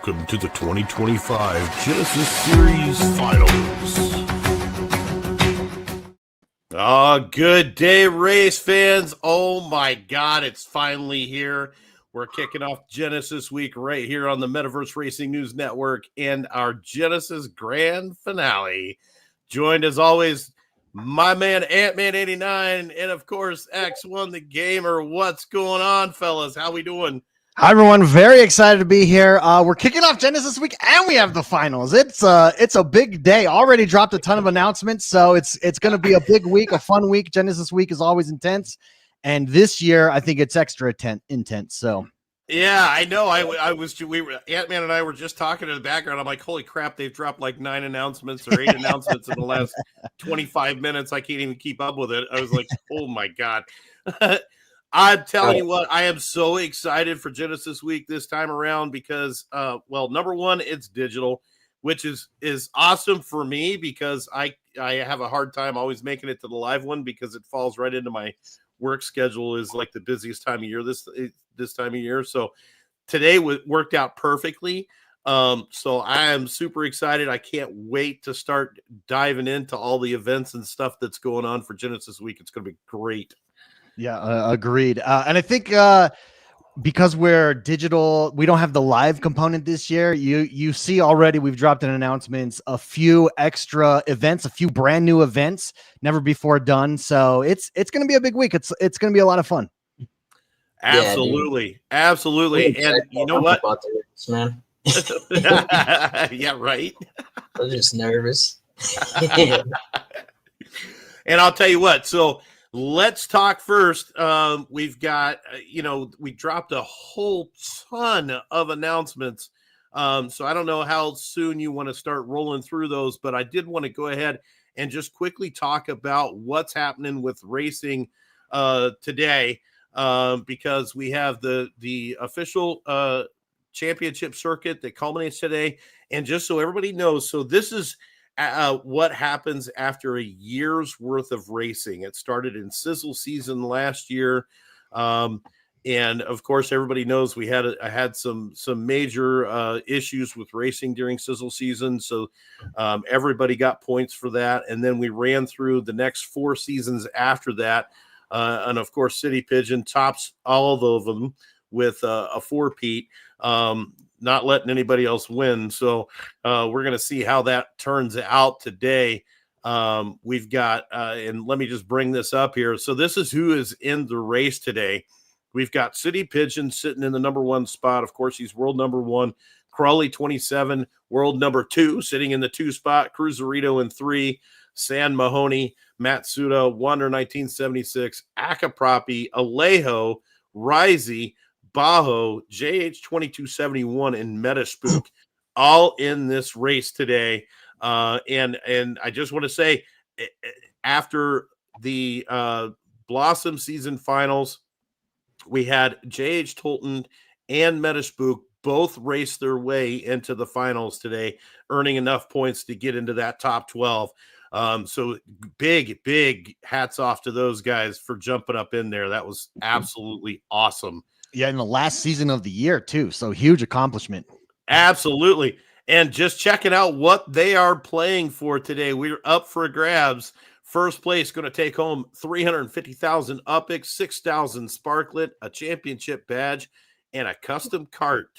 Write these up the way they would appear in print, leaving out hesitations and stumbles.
Welcome to the 2025 Genesis Series Finals. Good day, race fans. Oh my God, it's finally here. We're kicking off Genesis Week right here on the Metaverse Racing News Network and our Genesis Grand Finale. Joined as always, my man Ant-Man89 and of course X1 the Gamer. What's going on, fellas? How we doing? Hi everyone, very excited to be here. We're kicking off Genesis Week, and we have the finals. It's a big day. Already dropped a ton of announcements, so it's going to be a big week, a fun week. Genesis Week is always intense, and this year I think it's extra intense. So yeah, I know. We were Ant-Man and I were just talking in the background. I'm like, holy crap, they've dropped like 9 announcements or 8 announcements in the last 25 minutes. I can't even keep up with it. I was like, oh my God. I'm telling you what, I am so excited for Genesis Week this time around because, well, number one, it's digital, which is awesome for me because I have a hard time always making it to the live one because it falls right into my work schedule is like the busiest time of year this time of year. So today worked out perfectly. So I am super excited. I can't wait to start diving into all the events and stuff that's going on for Genesis Week. It's going to be great. yeah, agreed. And I think because we're digital, we don't have the live component this year. You see already we've dropped in announcements a few extra events, a few brand new events never before done. So it's going to be a big week. It's going to be a lot of fun. Absolutely, absolutely. And you know what, man? yeah, right. I'm just nervous. And I'll tell you what. So let's talk first. We've got, we dropped a whole ton of announcements. So I don't know how soon you want to start rolling through those, but I did want to go ahead and just quickly talk about what's happening with racing today, because we have the official championship circuit that culminates today. And just so everybody knows, so this is what happens after a year's worth of racing. It started in sizzle season last year. And of course, everybody knows we had some major issues with racing during sizzle season. So everybody got points for that. And then we ran through the next 4 seasons after that. And of course, City Pigeon tops all of them with a 4-peat. Not letting anybody else win. So we're going to see how that turns out today. We've got, and let me just bring this up here. So this is who is in the race today. We've got City Pigeon sitting in the number 1 spot. Of course, he's world number 1. Crawley 27, world number 2, sitting in the 2 spot. Cruiserito in 3. San Mahoney, Matsuda, Wander 1976, Akaprapi, Alejo, Risey, Bajo, JH2271, and Metaspook, all in this race today. And I just want to say, after the Blossom season finals, we had JH Tolton and Metaspook both race their way into the finals today, earning enough points to get into that top 12. So big hats off to those guys for jumping up in there. That was absolutely awesome. Yeah, in the last season of the year too. So huge accomplishment. Absolutely. And just checking out what they are playing for today. We're up for grabs. First place going to take home 350,000 UPIX, 6,000 Sparklet, a championship badge, and a custom cart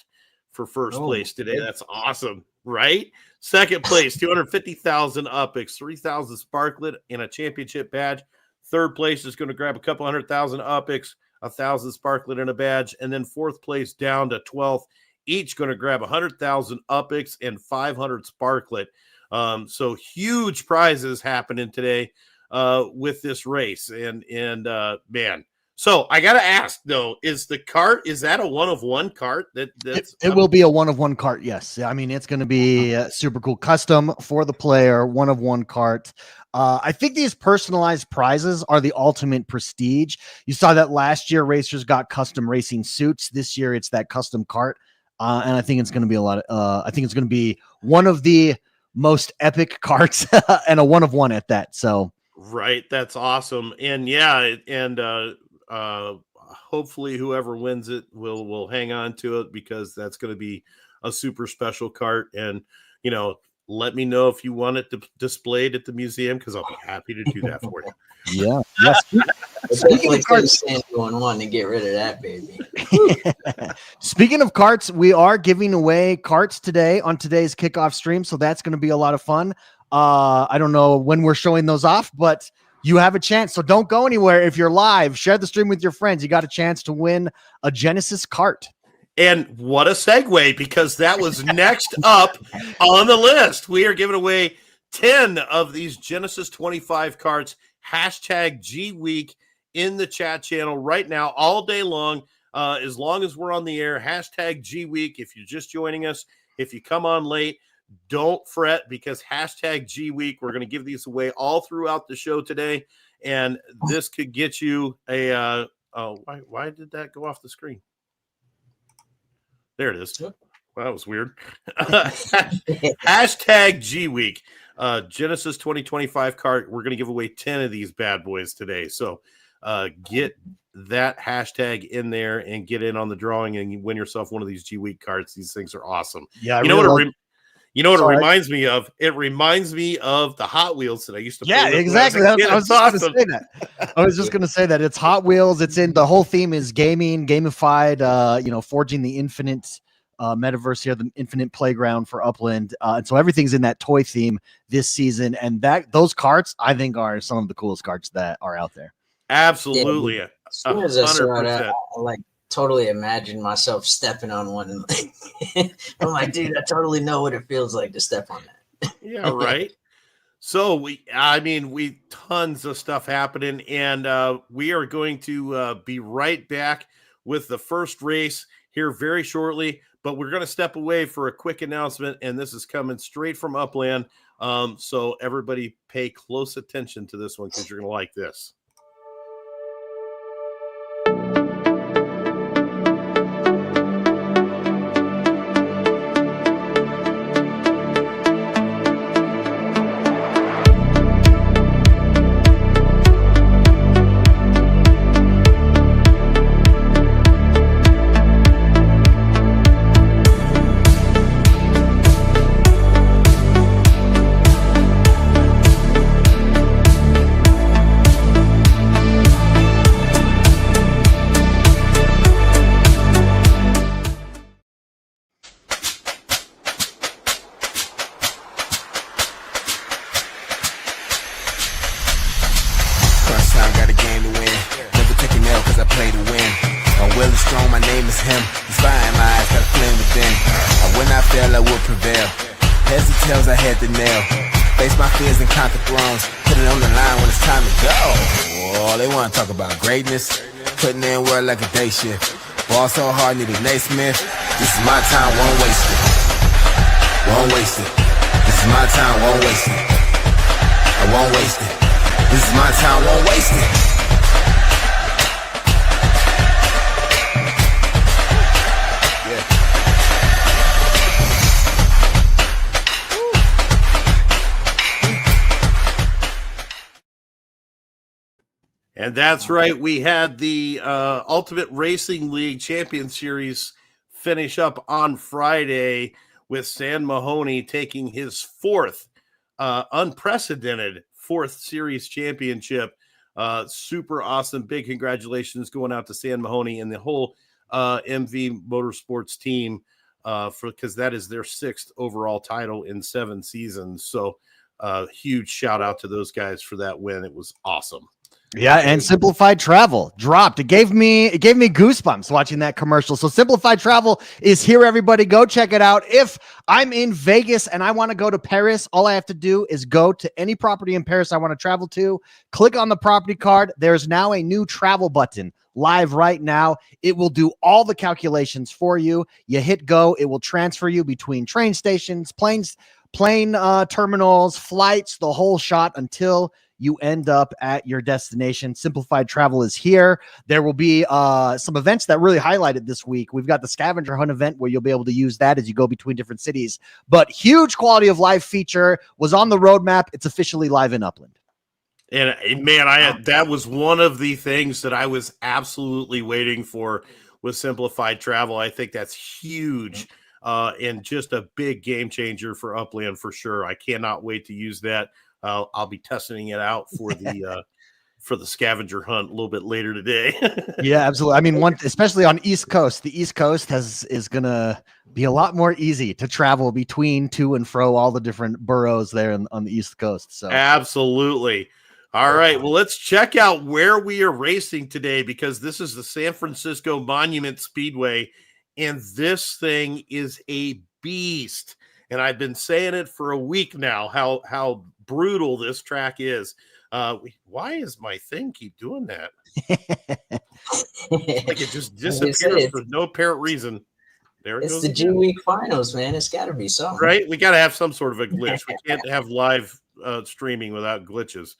for first place today. That's awesome, right? Second place, 250,000 UPIX, 3,000 Sparklet, and a championship badge. Third place is going to grab a couple 100,000 UPIX, 1,000 Sparklet, and a badge. And then fourth place down to 12th, each going to grab 100,000 UPIX and 500 Sparklet. So huge prizes happening today with this race. And man, so I got to ask though, is that a 1-of-1 cart? It will be a 1-of-1 cart. Yes. I mean, it's going to be super cool, custom for the player, 1-of-1 cart. I think these personalized prizes are the ultimate prestige. You saw that last year racers got custom racing suits. This year it's that custom cart. And I think it's going to be I think it's going to be one of the most epic carts and a 1-of-1 at that. So, right. That's awesome. And yeah. And, hopefully whoever wins it will hang on to it because that's going to be a super special cart. And, let me know if you want it displayed at the museum, because I'll be happy to do that for you. Yeah. Yes. Speaking of carts, going one to get rid of that baby. Speaking of carts, we are giving away carts today on today's kickoff stream, so that's going to be a lot of fun. I don't know when we're showing those off, but you have a chance. So don't go anywhere. If you're live, share the stream with your friends. You got a chance to win a Genesis cart. And what a segue, because that was next up on the list. We are giving away 10 of these Genesis 25 carts, hashtag G Week, in the chat channel right now, all day long. As long as we're on the air, hashtag G Week. If you're just joining us, if you come on late, don't fret, because hashtag G Week, we're going to give these away all throughout the show today. And this could get you a, why did that go off the screen? There it is. Well, that was weird. Hashtag G Week, Genesis 2025 cart. We're going to give away 10 of these bad boys today. So get that hashtag in there and get in on the drawing and win yourself one of these G Week carts. These things are awesome. Yeah. You know what it reminds me of? It reminds me of the Hot Wheels that I used to play with. Exactly. I was just going to say that. I was just going to say that it's Hot Wheels. It's in the whole theme is gaming, gamified, forging the infinite metaverse here, the infinite playground for Upland. And so everything's in that toy theme this season. And those carts, I think, are some of the coolest carts that are out there. Absolutely. Yeah, as soon as I saw that, I totally imagine myself stepping on one, and I'm like, dude, I totally know what it feels like to step on that. Yeah, right. So we tons of stuff happening, and we are going to be right back with the first race here very shortly, but we're going to step away for a quick announcement, and this is coming straight from Upland. So everybody pay close attention to this one, because you're going to like this. Greatness, putting in work like a day shift. Ball so hard, need a Naismith. This is my time, won't waste it. Won't waste it. This is my time, won't waste it. I won't waste it. This is my time, won't waste it. And that's right. We had the Ultimate Racing League Champion Series finish up on Friday with San Mahoney taking his unprecedented fourth series championship. Super awesome. Big congratulations going out to San Mahoney and the whole MV Motorsports team because that is their 6th overall title in 7 seasons. So huge shout out to those guys for that win. It was awesome. Yeah, and Simplified Travel dropped. It gave me goosebumps watching that commercial. So Simplified Travel is here, everybody. Go check it out. If I'm in Vegas and I want to go to Paris, all I have to do is go to any property in Paris I want to travel to, click on the property card. There's now a new travel button live right now. It will do all the calculations for you. You hit go, it will transfer you between train stations, plane terminals, flights, the whole shot until you end up at your destination. Simplified Travel is here. There will be some events that really highlighted this week. We've got the scavenger hunt event where you'll be able to use that as you go between different cities. But huge quality of life feature was on the roadmap. It's officially live in Upland. And man, that was one of the things that I was absolutely waiting for with Simplified Travel. I think that's huge and just a big game changer for Upland for sure. I cannot wait to use that. I'll be testing it out for the scavenger hunt a little bit later today. Yeah, absolutely. I mean, especially on East Coast, the East Coast is gonna be a lot more easy to travel between, to and fro, all the different boroughs there on the East Coast. So absolutely. All right. Well, let's check out where we are racing today, because this is the San Francisco Monument Speedway, and this thing is a beast. And I've been saying it for a week now, how brutal this track is. Why is my thing keep doing that? Like it just disappears for no apparent reason. There it goes. It's the G Week finals, man. It's got to be something, right? We got to have some sort of a glitch. We can't have live streaming without glitches.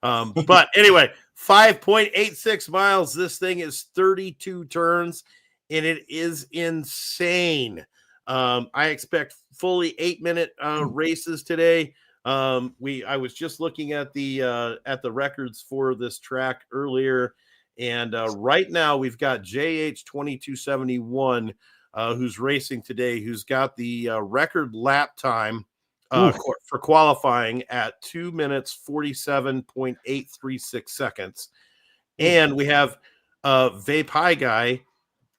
But anyway, 5.86 miles. This thing is 32 turns, and it is insane. I expect fully 8-minute races today. I was just looking at the records for this track earlier, and right now we've got JH 2271 who's racing today, who's got the record lap time for qualifying at 2 minutes 47.836 seconds. And we have Vape High Guy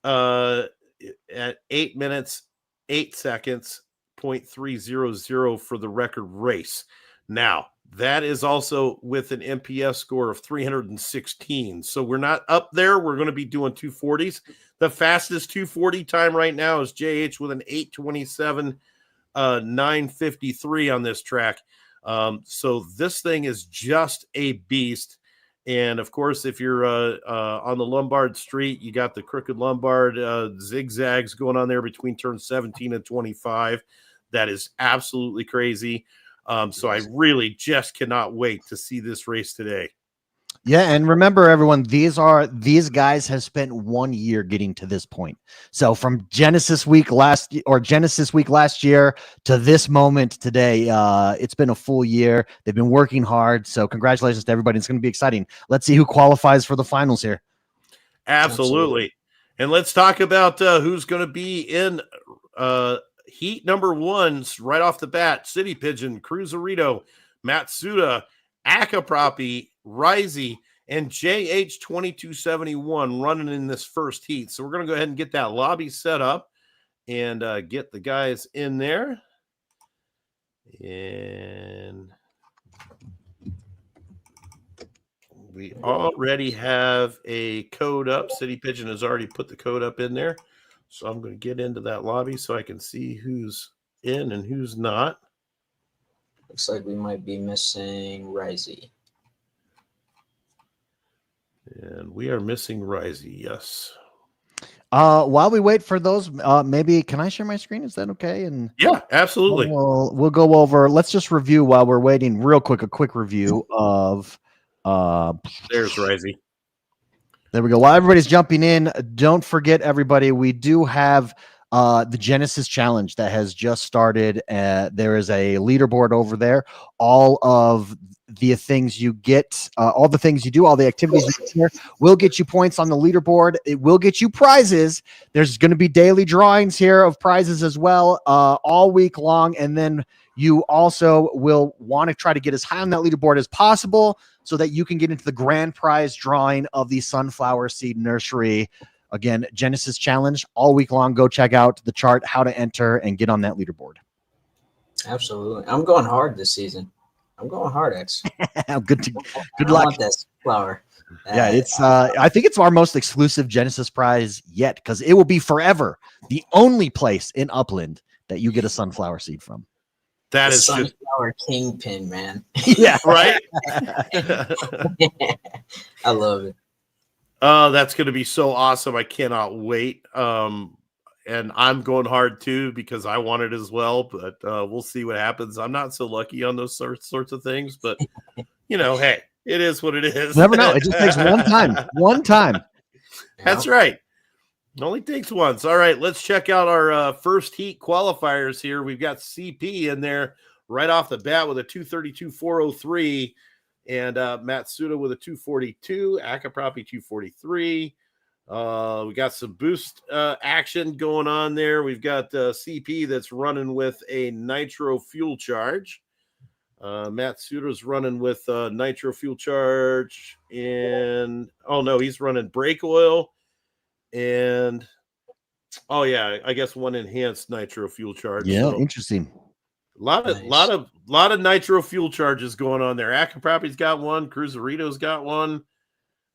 at 8 minutes 8 seconds 0.300 for the record race. Now, that is also with an MPS score of 316. So we're not up there. We're going to be doing 240s. The fastest 240 time right now is JH with an 8:27 9:53 on this track. So this thing is just a beast. And of course, if you're on the Lombard Street, you got the crooked Lombard zigzags going on there between turns 17 and 25. That is absolutely crazy. So I really just cannot wait to see this race today. Yeah, and remember, everyone, these guys have spent 1 year getting to this point. So from Genesis week last year to this moment today, it's been a full year. They've been working hard. So congratulations to everybody. It's going to be exciting. Let's see who qualifies for the finals here. Absolutely. And let's talk about who's going to be in heat number 1 right off the bat. City Pigeon, Cruiserito, Matsuda, Akapropi, Risey, and JH 2271 running in this first heat. So we're going to go ahead and get that lobby set up and get the guys in there. And we already have a code up. City Pigeon has already put the code up in there. So I'm going to get into that lobby so I can see who's in and who's not. Looks like we might be missing Risey. And we are missing Risey, yes. While we wait for those, maybe can I share my screen? Is that okay? And yeah, absolutely. We'll go over. Let's just review while we're waiting. Real quick, a quick review of. There's Risey. There we go. While everybody's jumping in, don't forget, everybody, we do have the Genesis Challenge that has just started. There is a leaderboard over there. All of the things you get, all the things you do, all the activities you do here will get you points on the leaderboard. It will get you prizes. There's going to be daily drawings here of prizes as well, all week long. And then you also will want to try to get as high on that leaderboard as possible so that you can get into the grand prize drawing of the Sunflower Seed Nursery. Again, Genesis Challenge all week long. Go check out the chart, how to enter, and get on that leaderboard. Absolutely. I'm going hard this season. I'm going hard, X. Good I luck. want that flower. Yeah, it's I think it's our most exclusive Genesis prize yet, because it will be forever the only place in Upland that you get a sunflower seed from. That the is sunflower kingpin, man. Yeah, right. I love it. Oh, that's going to be so awesome. I cannot wait. And I'm going hard too, because I want it as well, but we'll see what happens. I'm not so lucky on those sorts of things, but you know, hey, it is what it is. Never know. It just takes one time. One time. That's right. It only takes once. All right, let's check out our first heat qualifiers here. We've got CP in there right off the bat with a 232.403, and Matsuda with a 242, Akapropi 243, We got some boost action going on there. We've got CP that's running with a nitro fuel charge. Matt Suter's running with nitro fuel charge, and he's running brake oil, and I guess one enhanced nitro fuel charge. Yeah, so, interesting. A lot of nitro fuel charges going on there. Acca Property's got one. Cruiserito's got one.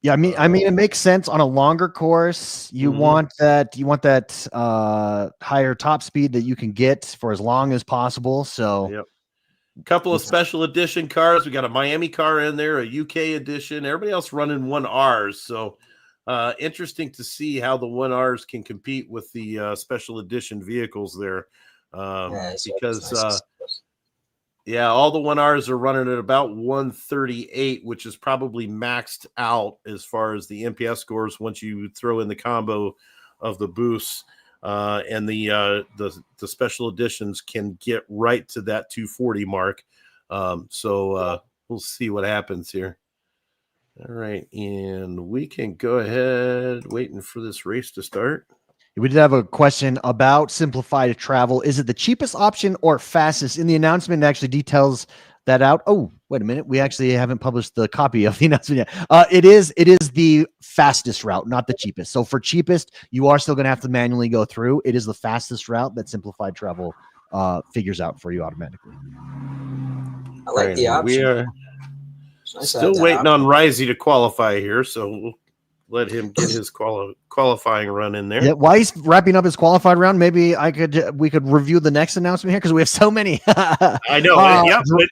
Yeah, I mean, it makes sense on a longer course. You want that higher top speed that you can get for as long as possible. So, yep. A couple of special edition cars. We got a Miami car in there, a UK edition. Everybody else running 1Rs. So, interesting to see how the 1Rs can compete with the special edition vehicles there. Because all the 1Rs are running at about 138, which is probably maxed out as far as the MPS scores once you throw in the combo of the boosts. And the special editions can get right to that 240 mark. So we'll see what happens here. All right, and we can go ahead waiting for this race to start. We did have a question about Simplified travel. Is it the cheapest option or fastest? In the announcement, it actually details that out. Oh, wait a minute. We actually haven't published the copy of the announcement yet. It is the fastest route, not the cheapest. So for cheapest, you are still going to have to manually go through. It is the fastest route that Simplified travel figures out for you automatically. I like the option. We are still waiting on Risey to qualify here, so we'll let him get his qualifying run in there. Yeah, while he's wrapping up his qualified round, maybe we could review the next announcement here because we have so many. I know.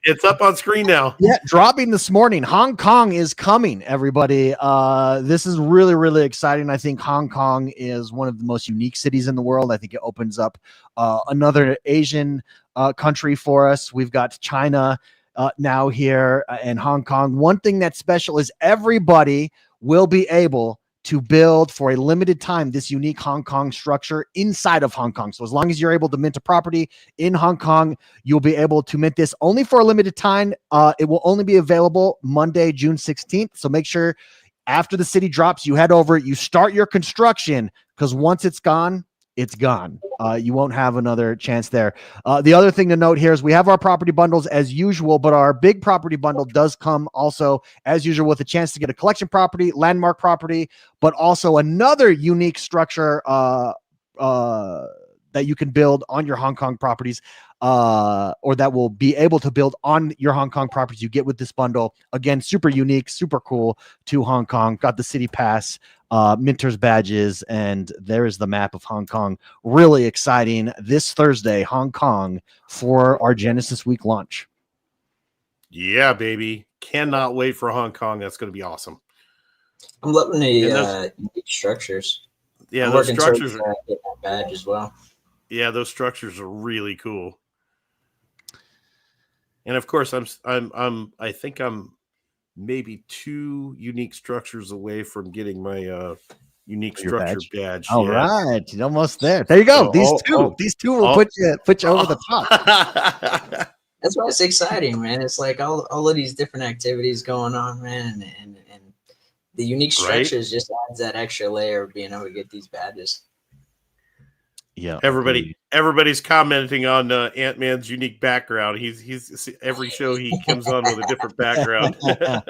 It's up on screen now. Yeah, dropping this morning. Hong Kong is coming, everybody. This is really, really exciting. I think Hong Kong is one of the most unique cities in the world. I think it opens up another Asian country for us. We've got China now here and Hong Kong. One thing that's special is everybody will be able to build for a limited time this unique Hong Kong structure inside of Hong Kong. So as long as you're able to mint a property in Hong Kong, you'll be able to mint this only for a limited time. It will only be available Monday, June 16th. So make sure after the city drops, you head over, you start your construction, because once it's gone, it's gone. You won't have another chance there. The other thing to note here is we have our property bundles as usual, but our big property bundle does come also as usual with a chance to get a collection property, landmark property, but also another unique structure that you can build on your Hong Kong properties, or that will be able to build on your Hong Kong properties you get with this bundle. Again, super unique, super cool to Hong Kong. Got the city pass, Minter's badges, and there is the map of Hong Kong. Really exciting this Thursday, Hong Kong, for our Genesis Week launch. Yeah, baby. Cannot wait for Hong Kong. That's going to be awesome. I'm loving the structures. Yeah, those structures are getting my badge as well. Yeah, those structures are really cool. And of course, I think I'm maybe 2 unique structures away from getting my unique structure badge. All right, you're almost there. There you go. These two will put you over the top. That's why it's exciting, man. It's like all of these different activities going on, man, and the unique structures just adds that extra layer of being able to get these badges. Yeah, everybody's commenting on Ant-Man's unique background. He's every show he comes on with a different background. I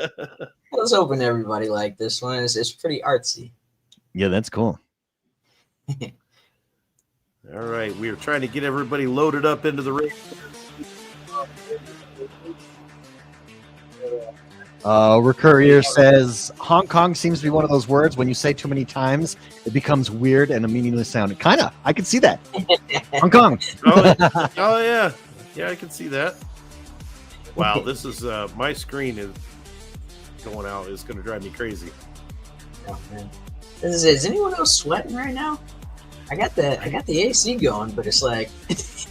was hoping everybody liked this one. It's pretty artsy. Yeah, that's cool. All right, we are trying to get everybody loaded up into the race. Recurrier says Hong Kong seems to be one of those words when you say too many times, it becomes weird and a meaningless sound. Kind of. I can see that. Hong Kong. Oh, yeah. Yeah, I can see that. Wow, this is my screen is going out. It's going to drive me crazy. Oh, man. Is anyone else sweating right now? I got the AC going, but it's like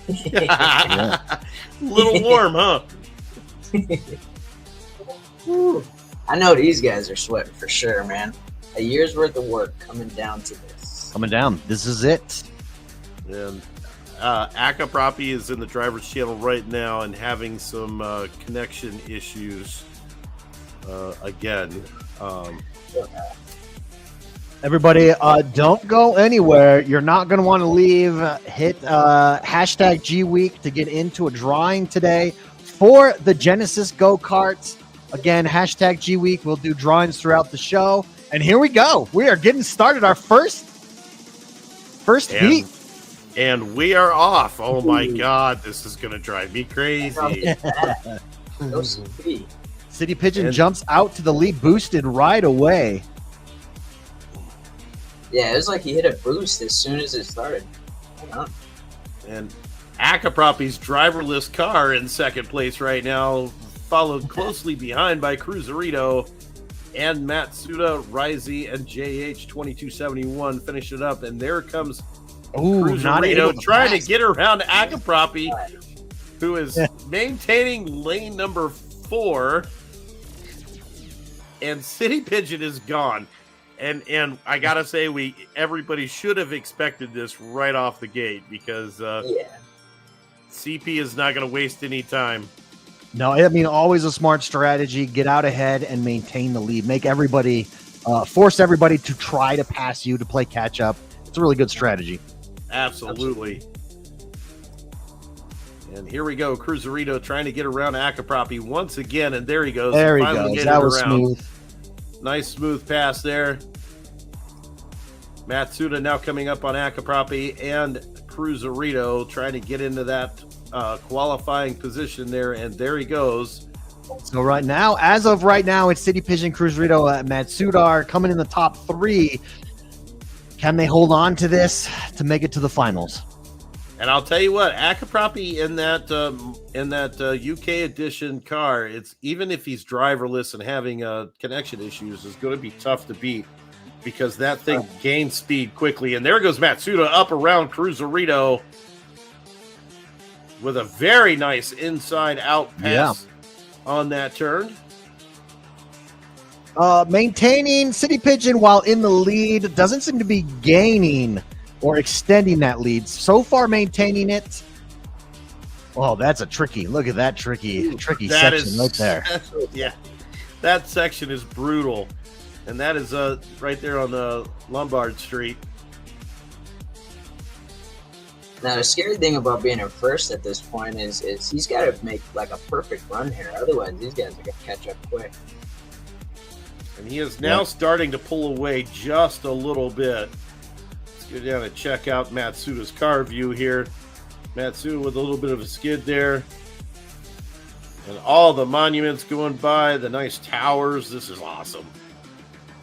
a little warm, huh? I know these guys are sweating for sure, man. A year's worth of work coming down to this. Coming down. This is it. And Acca Proppy is in the driver's channel right now and having some connection issues again. Everybody, don't go anywhere. You're not going to want to leave. Hit hashtag G Week to get into a drawing today for the Genesis go-karts. Again, hashtag G Week. We'll do drawings throughout the show. And here we go. We are getting started. Our first heat. And we are off. Oh my God, this is going to drive me crazy. Go City. City Pigeon jumps out to the lead, boosted right away. Yeah, it was like he hit a boost as soon as it started. And Akapropi's driverless car in second place right now, followed closely behind by Cruzerito and Matsuda, Risey, and JH2271 finish it up. And there comes Cruzerito trying to get around Akapropi, who is maintaining lane number 4. And City Pigeon is gone. And I gotta say, everybody should have expected this right off the gate because CP is not going to waste any time. No, I mean, always a smart strategy. Get out ahead and maintain the lead. Make everybody, force everybody to try to pass you to play catch up. It's a really good strategy. Absolutely. And here we go, Cruzerito trying to get around Akapropi once again, and there he goes. There he goes. That was smooth. Nice smooth pass there. Matsuda now coming up on Akapropi and Cruzerito trying to get into that qualifying position there, and there he goes. So right now, as of right now, it's City Pigeon, Cruzerito, Matsuda coming in the top 3. Can they hold on to this to make it to the finals? And I'll tell you what, Akapropi in that UK edition car, it's even if he's driverless and having connection issues, is going to be tough to beat because that thing gains speed quickly. And there goes Matsuda up around Cruzerito with a very nice inside-out pass on that turn. Maintaining City Pigeon while in the lead doesn't seem to be gaining or extending that lead. So far, maintaining it. Oh, that's a tricky. Look at that tricky section right there. Yeah, that section is brutal, and that is right there on the Lombard Street. Now, the scary thing about being in first at this point is he's got to make like a perfect run here. Otherwise, these guys are going to catch up quick. And he is now starting to pull away just a little bit. Go down and check out Matsuda's car view here. Matsuda with a little bit of a skid there. And all the monuments going by, the nice towers. This is awesome.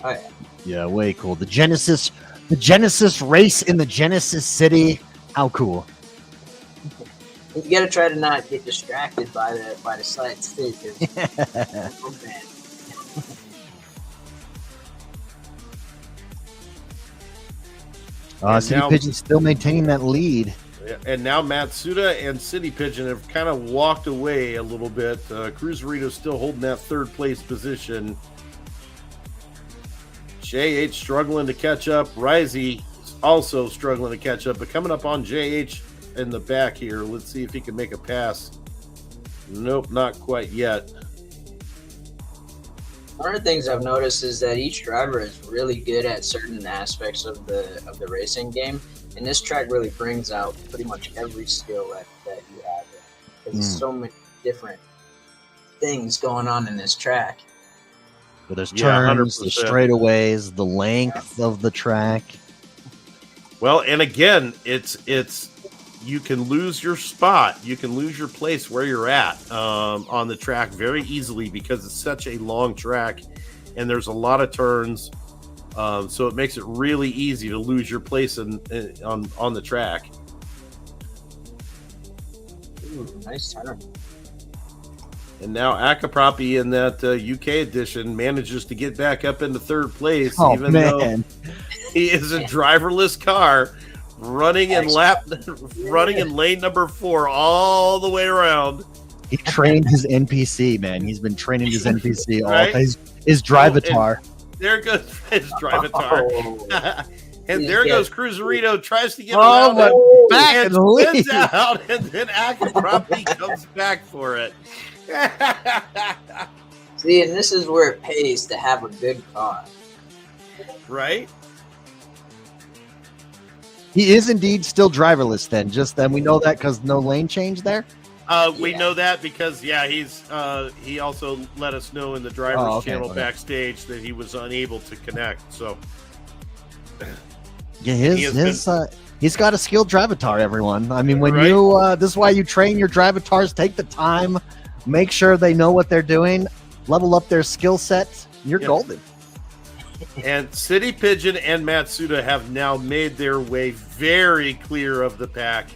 Oh, yeah. Yeah, way cool. The Genesis race in the Genesis City. How cool. You got to try to not get distracted by the sights too. City Pigeon still maintaining that lead. And now Matsuda and City Pigeon have kind of walked away a little bit. Cruzerito still holding that third place position. JH struggling to catch up. Risey also struggling to catch up, but coming up on JH in the back here. Let's see if he can make a pass. Nope, not quite yet. One of the things I've noticed is that each driver is really good at certain aspects of the racing game, and this track really brings out pretty much every skill that you have. There's so many different things going on in this track. But there's turns, 100%. the straightaways, the length of the track. Well, and again, it's you can lose your spot, you can lose your place where you're at on the track very easily because it's such a long track and there's a lot of turns, so it makes it really easy to lose your place on the track. Ooh, nice turn. And now Akapropi in that UK edition manages to get back up into third place, even though he is a driverless car. Running in lane number 4 all the way around. He trained his NPC, man. He's been training his NPC Right? all his drivatar. There goes his drivatar. Oh. And there goes Cruzerito, tries to get around but it, back and in the lead. spins out, and then Akapropi comes back for it. See, and this is where it pays to have a good car. Right? He is indeed still driverless then. Just then we know that because no lane change there. We know that because he's he also let us know in the driver's channel backstage that he was unable to connect. So yeah, he's got a skilled drivatar, everyone. I mean, when this is why you train your drivatars, take the time, make sure they know what they're doing, level up their skill set. You're golden. And City Pigeon and Matsuda have now made their way very clear of the pack.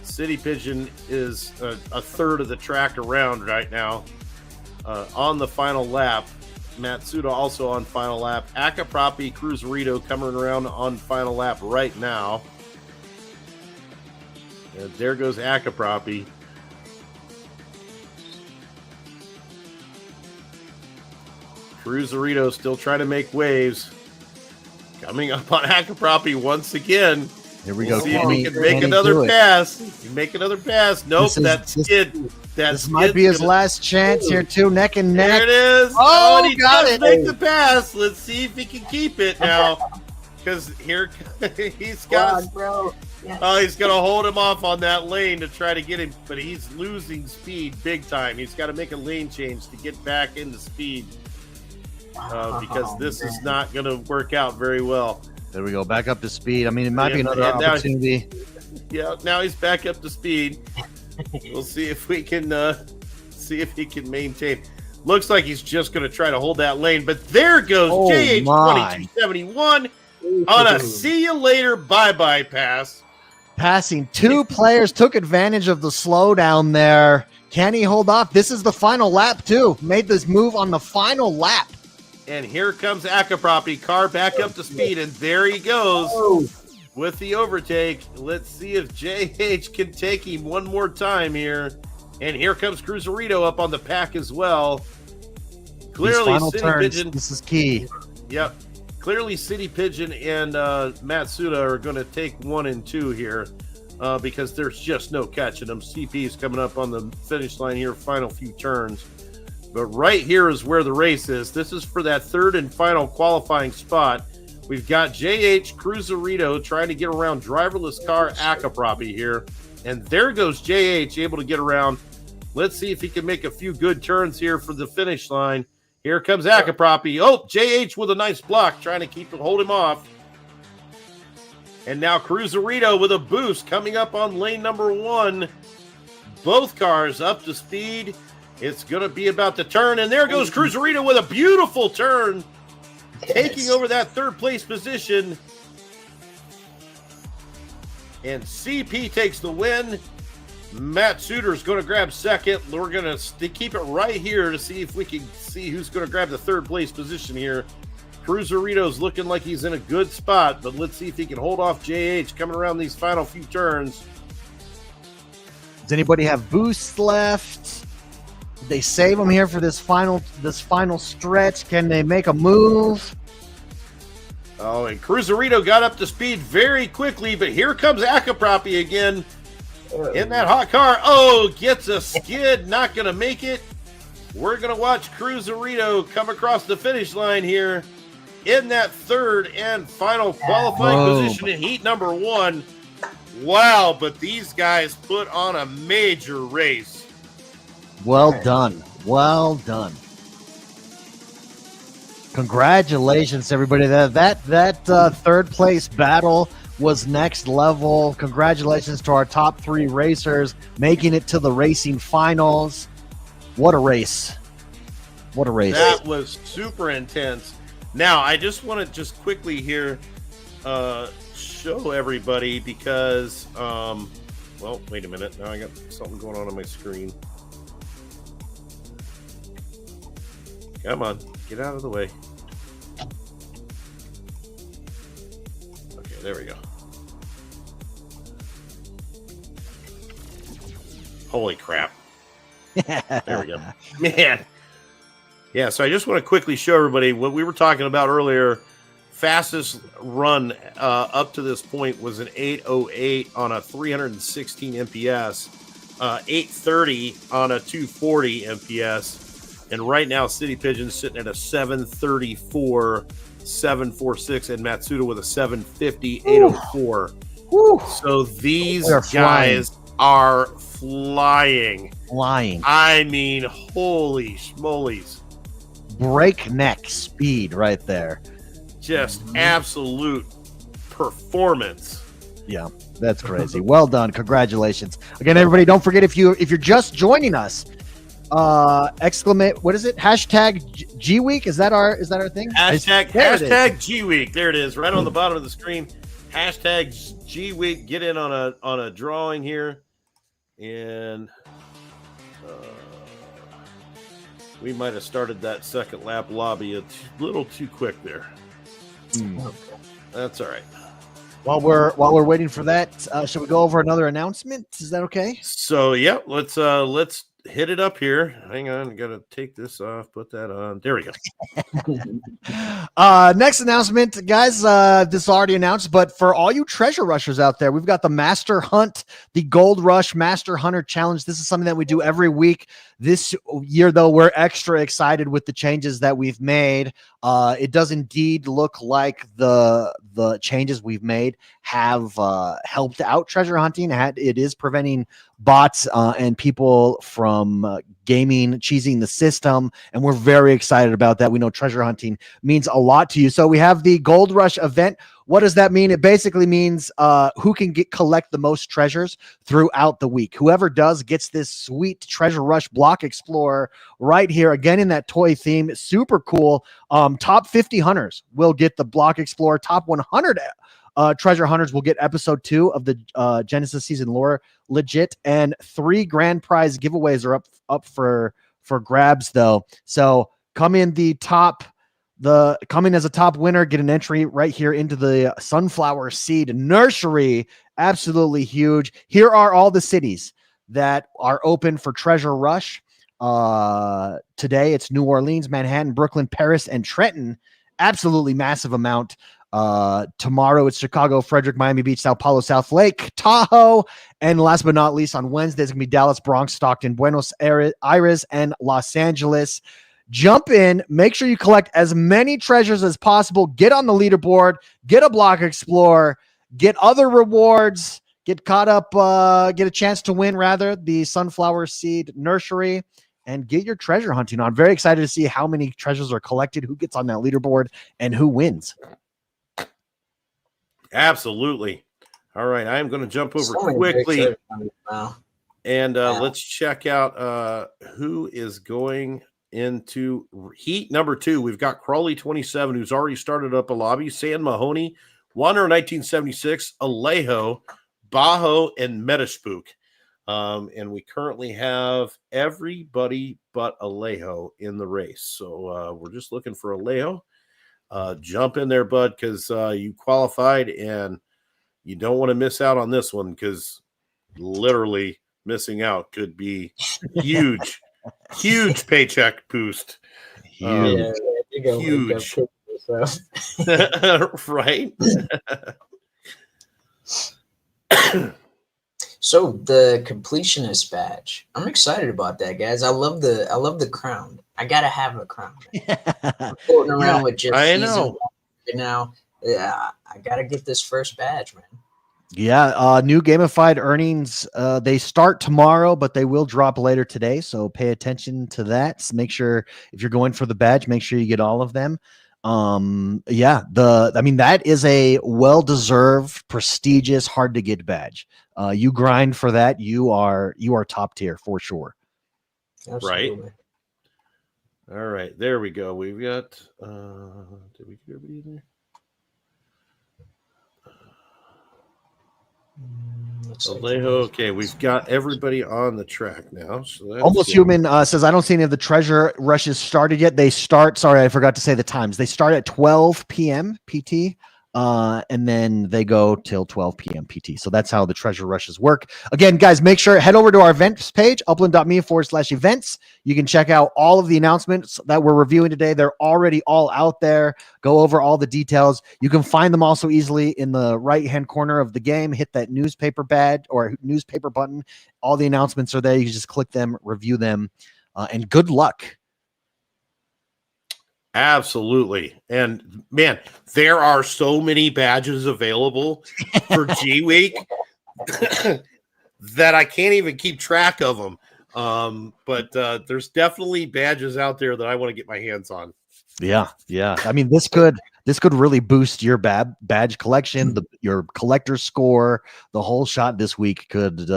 City Pigeon is a third of the track around right now on the final lap. Matsuda also on final lap. Akaprapi, Cruzerito coming around on final lap right now. And there goes Akaprapi. Cruzerito still trying to make waves. Coming up on Akaprapi once again. Here we go. See if he can make another pass. Make another pass. Nope, this might be his last chance here, too. Neck and neck. There it is. Oh, he got it. Make the pass. Let's see if he can keep it now. Because here he's got. He's going to hold him off on that lane to try to get him, but he's losing speed big time. He's got to make a lane change to get back into speed because this is not going to work out very well. There we go, back up to speed. I mean, it might be another opportunity. Now he's back up to speed. We'll see if we can he can maintain. Looks like he's just going to try to hold that lane, but there goes JH 2271 on a see you later bye-bye pass. Passing two players, took advantage of the slowdown there. Can he hold off? This is the final lap, too. Made this move on the final lap. And here comes Akaprapi, car back up to speed, and there he goes with the overtake. Let's see if JH can take him one more time here. And here comes Cruzerito up on the pack as well. Clearly, City Pigeon. This is key. Yep. Clearly, City Pigeon and Matsuda are going to take 1 and 2 here because there's just no catching them. CP's coming up on the finish line here, final few turns. But right here is where the race is. This is for that third and final qualifying spot. We've got JH Cruzerito trying to get around driverless car Akaprapi here. And there goes JH able to get around. Let's see if he can make a few good turns here for the finish line. Here comes Akaprapi. Oh, JH with a nice block trying to hold him off. And now Cruzerito with a boost coming up on lane number 1. Both cars up to speed. It's going to be about to turn, and there goes Cruzerito with a beautiful turn, taking over that third place position. And CP takes the win. Matt Suter's going to grab second. We're going to keep it right here to see if we can see who's going to grab the third place position here. Cruzerito's looking like he's in a good spot, but let's see if he can hold off JH coming around these final few turns. Does anybody have boosts left? They save them here for this final stretch. Can they make a move? Oh, and Cruzerito got up to speed very quickly, but here comes Akaprapi again in that hot car. Oh, gets a skid, not going to make it. We're going to watch Cruzerito come across the finish line here in that third and final qualifying position in heat number 1. Wow, but these guys put on a major race. Well done. Well done. Congratulations, everybody. That third place battle was next level. Congratulations to our top 3 racers making it to the racing finals. What a race. What a race. That was super intense. Now, I just want to quickly here show everybody because, well, wait a minute. Now I got something going on my screen. Come on, get out of the way. Okay, there we go. Holy crap. There we go. Man. Yeah, so I just want to quickly show everybody what we were talking about earlier. Fastest run up to this point was an 8:08 on a 316 MPS, 8:30 on a 240 MPS. And right now, City Pigeon's sitting at a 734, 746, and Matsuda with a 750, 804. Whew. So these They're guys are flying. Flying. I mean, holy schmolies. Breakneck speed right there. Just absolute performance. Yeah, that's crazy. Well done. Congratulations. Again, everybody, don't forget if you're just joining us, exclamate, what is it? Hashtag G Week. Is that our thing? Hashtag G Week. There it is, right on the bottom of the screen. Hashtag G Week. Get in on a drawing here. And we might have started that second lap lobby a little too quick there. Okay. That's all right. While we're waiting for that, should we go over another announcement? Is that okay? So yeah, let's hit it up here. Hang on, gotta take this off, put that on. There we go. Next announcement, guys. This is already announced, but for all you treasure rushers out there, we've got the Master Hunt, the Gold Rush Master Hunter Challenge. This is something that we do every week. This year, though, we're extra excited with the changes that we've made. It does indeed look like the changes we've made have helped out treasure hunting. It is preventing bots and people from cheesing the system, and we're very excited about that. We know treasure hunting means a lot to you. So we have the Gold Rush event. What does that mean? It basically means who can collect the most treasures throughout the week. Whoever does gets this sweet Treasure Rush Block Explorer right here, again in that toy theme. Super cool. Top 50 hunters will get the Block Explorer. Top 100 treasure hunters will get episode 2 of the Genesis season lore legit, and 3 grand prize giveaways are up for grabs though. So come in as a top winner, get an entry right here into the Sunflower Seed Nursery. Absolutely huge. Here are all the cities that are open for Treasure Rush. Today it's New Orleans, Manhattan, Brooklyn, Paris, and Trenton. Absolutely massive amount. Tomorrow it's Chicago, Frederick, Miami Beach, Sao Paulo, South Lake, Tahoe, and last but not least on Wednesday it's gonna be Dallas, Bronx, Stockton, Buenos Aires, and Los Angeles. Jump in, make sure you collect as many treasures as possible, get on the leaderboard, get a Block Explorer, get other rewards, get caught up, get a chance to win rather, the Sunflower Seed Nursery, and get your treasure hunting on. Very excited to see how many treasures are collected, who gets on that leaderboard, and who wins. Absolutely. All right, I am going to jump over quickly and let's check out who is going into heat number 2. We've got Crawley 27, who's already started up a lobby, San Mahoney, Wanderer 1976, Alejo, Bajo, and Metaspook. And we currently have everybody but Alejo in the race. So we're just looking for Alejo. Jump in there, bud, because you qualified and you don't want to miss out on this one, because literally missing out could be huge. Huge paycheck boost. Huge. Right. So the completionist badge, I'm excited about that, guys. I love the crown. I gotta have a crown. I'm floating around with just season right now. Yeah, I gotta get this first badge, man. Yeah, new gamified earnings. They start tomorrow, but they will drop later today. So pay attention to that. So make sure if you're going for the badge, make sure you get all of them. That is a well-deserved, prestigious, hard to get badge. You grind for that, you are top tier for sure. Absolutely. Right. All right, there we go. We've got did we get everybody in there? Alejo, okay, we've got everybody on the track now. So that's Almost good. Human says, I don't see any of the treasure rushes started yet. They start, sorry, I forgot to say the times. They start at 12 p.m. PT, and then they go till 12 p.m. PT. So that's how the treasure rushes work. Again, guys, make sure head over to our events page, upland.me/events. You can check out all of the announcements that we're reviewing today. They're already all out there. Go over all the details. You can find them also easily in the right-hand corner of the game. Hit that newspaper badge or newspaper button. All the announcements are there. You can just click them, review them, and good luck. Absolutely. And man, there are so many badges available for G Week that I can't even keep track of them. But there's definitely badges out there that I want to get my hands on. Yeah. I mean, this could really boost your badge collection, your collector score. The whole shot this week could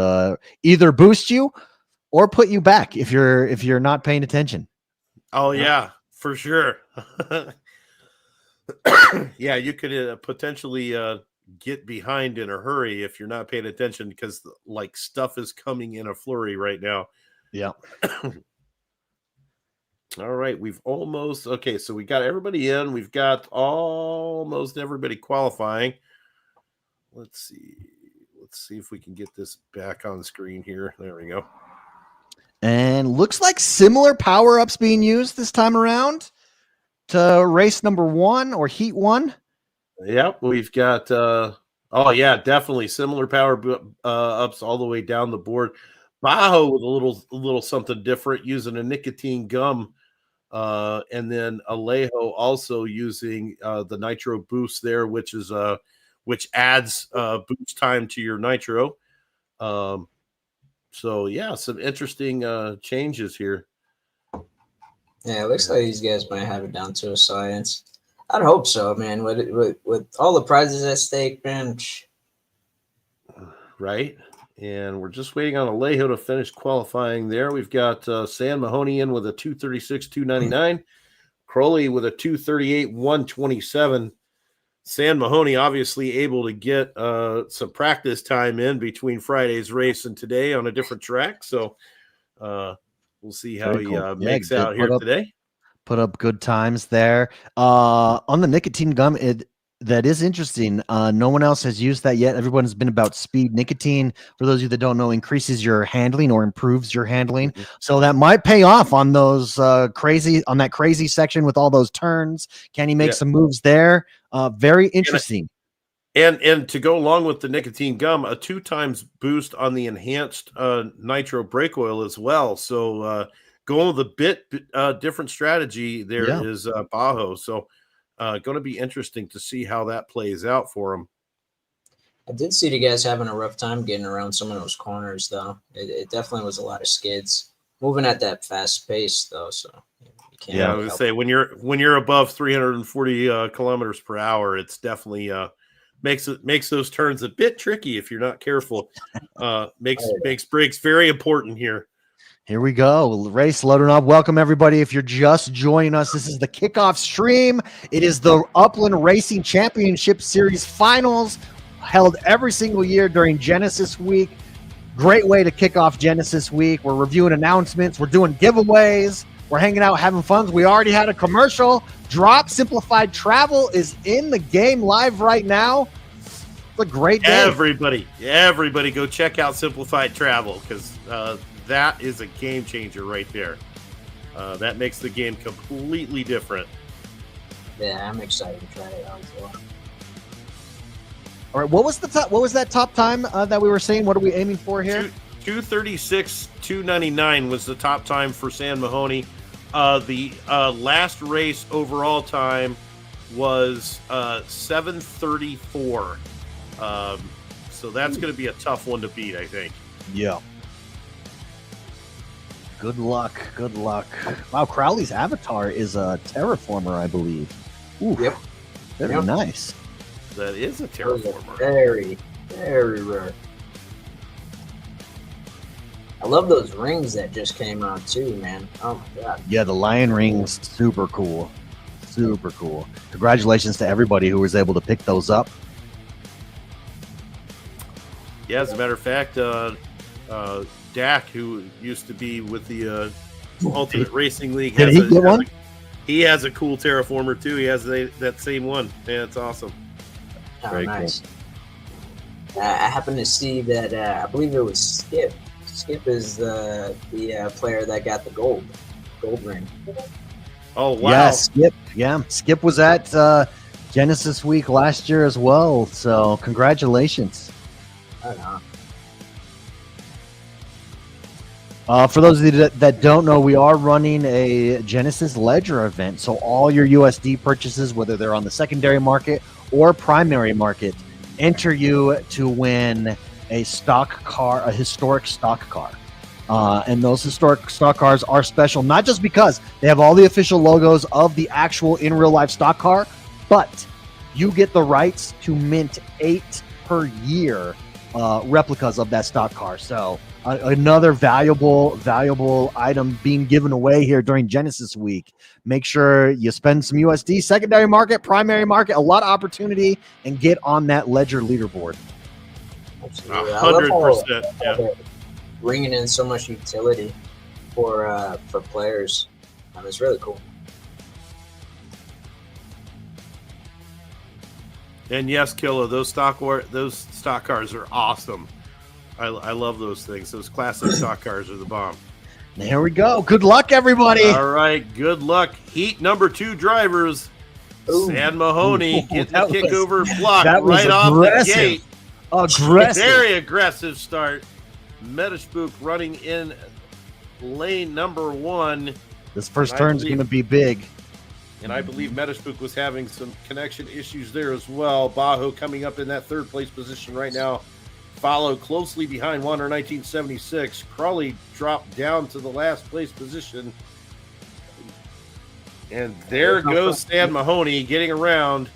either boost you or put you back if you're not paying attention. Oh yeah, for sure. Yeah, you could potentially get behind in a hurry if you're not paying attention because like stuff is coming in a flurry right now. Yeah. All right, so we got everybody in. We've got almost everybody qualifying. Let's see if we can get this back on screen here. There we go. And looks like similar power-ups being used this time around to race number 1 or heat 1. Yep, we've got definitely similar power ups all the way down the board. Bajo with a little something different using a nicotine gum. And then Alejo also using the nitro boost there, which adds boost time to your nitro. So yeah, some interesting changes here. Yeah, it looks like these guys might have it down to a science. I'd hope so, man. With all the prizes at stake, man. Right. And we're just waiting on Alejo to finish qualifying there. We've got San Mahoney in with a 236.299. Crowley with a 238.127. San Mahoney obviously able to get some practice time in between Friday's race and today on a different track. So we'll see how he makes out here today. Put up good times there. On the nicotine gum, that is interesting. No one else has used that yet. Everyone's been about speed. Nicotine, for those of you that don't know, increases your handling or improves your handling. Mm-hmm. So that might pay off on those that crazy section with all those turns. Can he make some moves there? Very interesting. And to go along with the nicotine gum, a 2 times boost on the enhanced nitro brake oil as well. So going with a bit different strategy there is Bajo. So going to be interesting to see how that plays out for him. I did see the guys having a rough time getting around some of those corners, though. It definitely was a lot of skids moving at that fast pace, though. So you can't. Yeah, I was gonna say when you're above 340 kilometers per hour, it's definitely makes those turns a bit tricky if you're not careful. Makes brakes very important here. Here we go. Race loading up. Welcome, everybody. If you're just joining us, this is the kickoff stream. It is the Upland Racing Championship Series finals held every single year during Genesis Week. Great way to kick off Genesis Week. We're reviewing announcements. We're doing giveaways. We're hanging out, having fun. We already had a commercial drop. Simplified Travel is in the game live right now. It's a great day. Everybody go check out Simplified Travel because that is a game changer right there. That makes the game completely different. Yeah, I'm excited to try it out as well. All right, what was that top time that we were saying? What are we aiming for here? 236.299 was the top time for San Mahoney. The last race overall time was 7:34. So that's going to be a tough one to beat, I think. Yeah. Good luck. Wow, Crowley's avatar is a terraformer, I believe. Ooh, yep. Very nice. That is a terraformer. Very, very rare. I love those rings that just came out too, man. Oh my god. Yeah, the lion rings, super cool. Super cool. Congratulations to everybody who was able to pick those up. Yeah, as a matter of fact, Dak, who used to be with the Ultimate Racing League, he has a cool terraformer too. He has that same one. Yeah, it's awesome. Oh, very nice. Cool. I happened to see that. I believe it was Skip. Skip is the player that got the gold ring. Oh wow! Yeah, Skip. Yeah, Skip was at Genesis Week last year as well. So congratulations. I don't know. For those of you that don't know, we are running a Genesis Ledger event. So all your USD purchases, whether they're on the secondary market or primary market, enter you to win a stock car, a historic stock car. And those historic stock cars are special, not just because they have all the official logos of the actual in real life stock car, but you get the rights to mint 8 per year replicas of that stock car. So another valuable item being given away here during Genesis Week. Make sure you spend some USD, secondary market, primary market, a lot of opportunity, and get on that Ledger leaderboard. Absolutely. 100%. Yeah. Bringing in so much utility for players. It's really cool. And yes, Killa, those stock cars are awesome. I love those things. Those classic stock cars are the bomb. There we go. Good luck, everybody. All right, good luck. Heat number 2 drivers. Ooh. San Mahoney get the That kickover was block right off the gate. Aggressive. Very aggressive start. Metaspook running in lane number 1. This first turn is going to be big. And I believe Metaspook was having some connection issues there as well. Bajo coming up in that 3rd place position right now. Followed closely behind Wander 1976. Crawley dropped down to the last place position. And there goes San Mahoney getting around.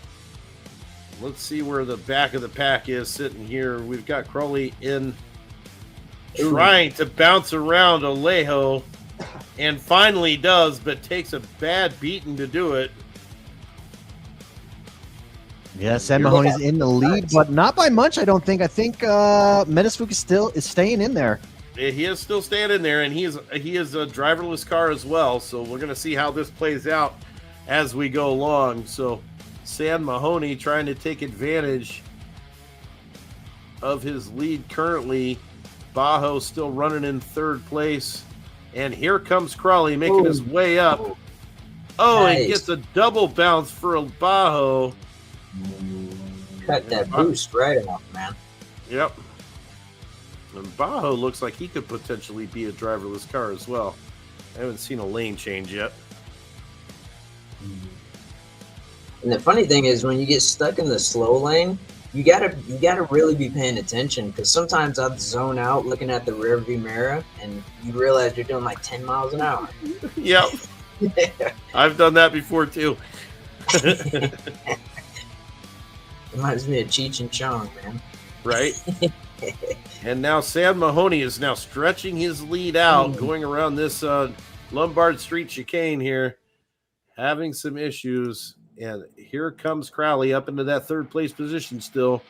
Let's see where the back of the pack is sitting here. We've got Crawley in trying to bounce around Alejo, and finally does, but takes a bad beating to do it. Yeah, San Mahoney's in the lead, but not by much, I don't think. I think Metaspook is staying in there. He is still staying in there, and he is a driverless car as well. So we're going to see how this plays out as we go along. So San Mahoney trying to take advantage of his lead currently. Bajo still running in 3rd place, and here comes Crawley making his way up. Oh, nice. He gets a double bounce for Bajo. Cut that boost right off, man. Yep. And Bajo looks like he could potentially be a driverless car as well. I haven't seen a lane change yet. And the funny thing is, when you get stuck in the slow lane, you gotta really be paying attention, because sometimes I'll zone out looking at the rearview mirror, and you realize you're doing like 10 miles an hour. Yep. I've done that before too. Reminds me of Cheech and Chong, man. Right. And now San Mahoney is now stretching his lead out, going around this Lombard Street chicane here, having some issues. And here comes Crowley up into that 3rd place position still.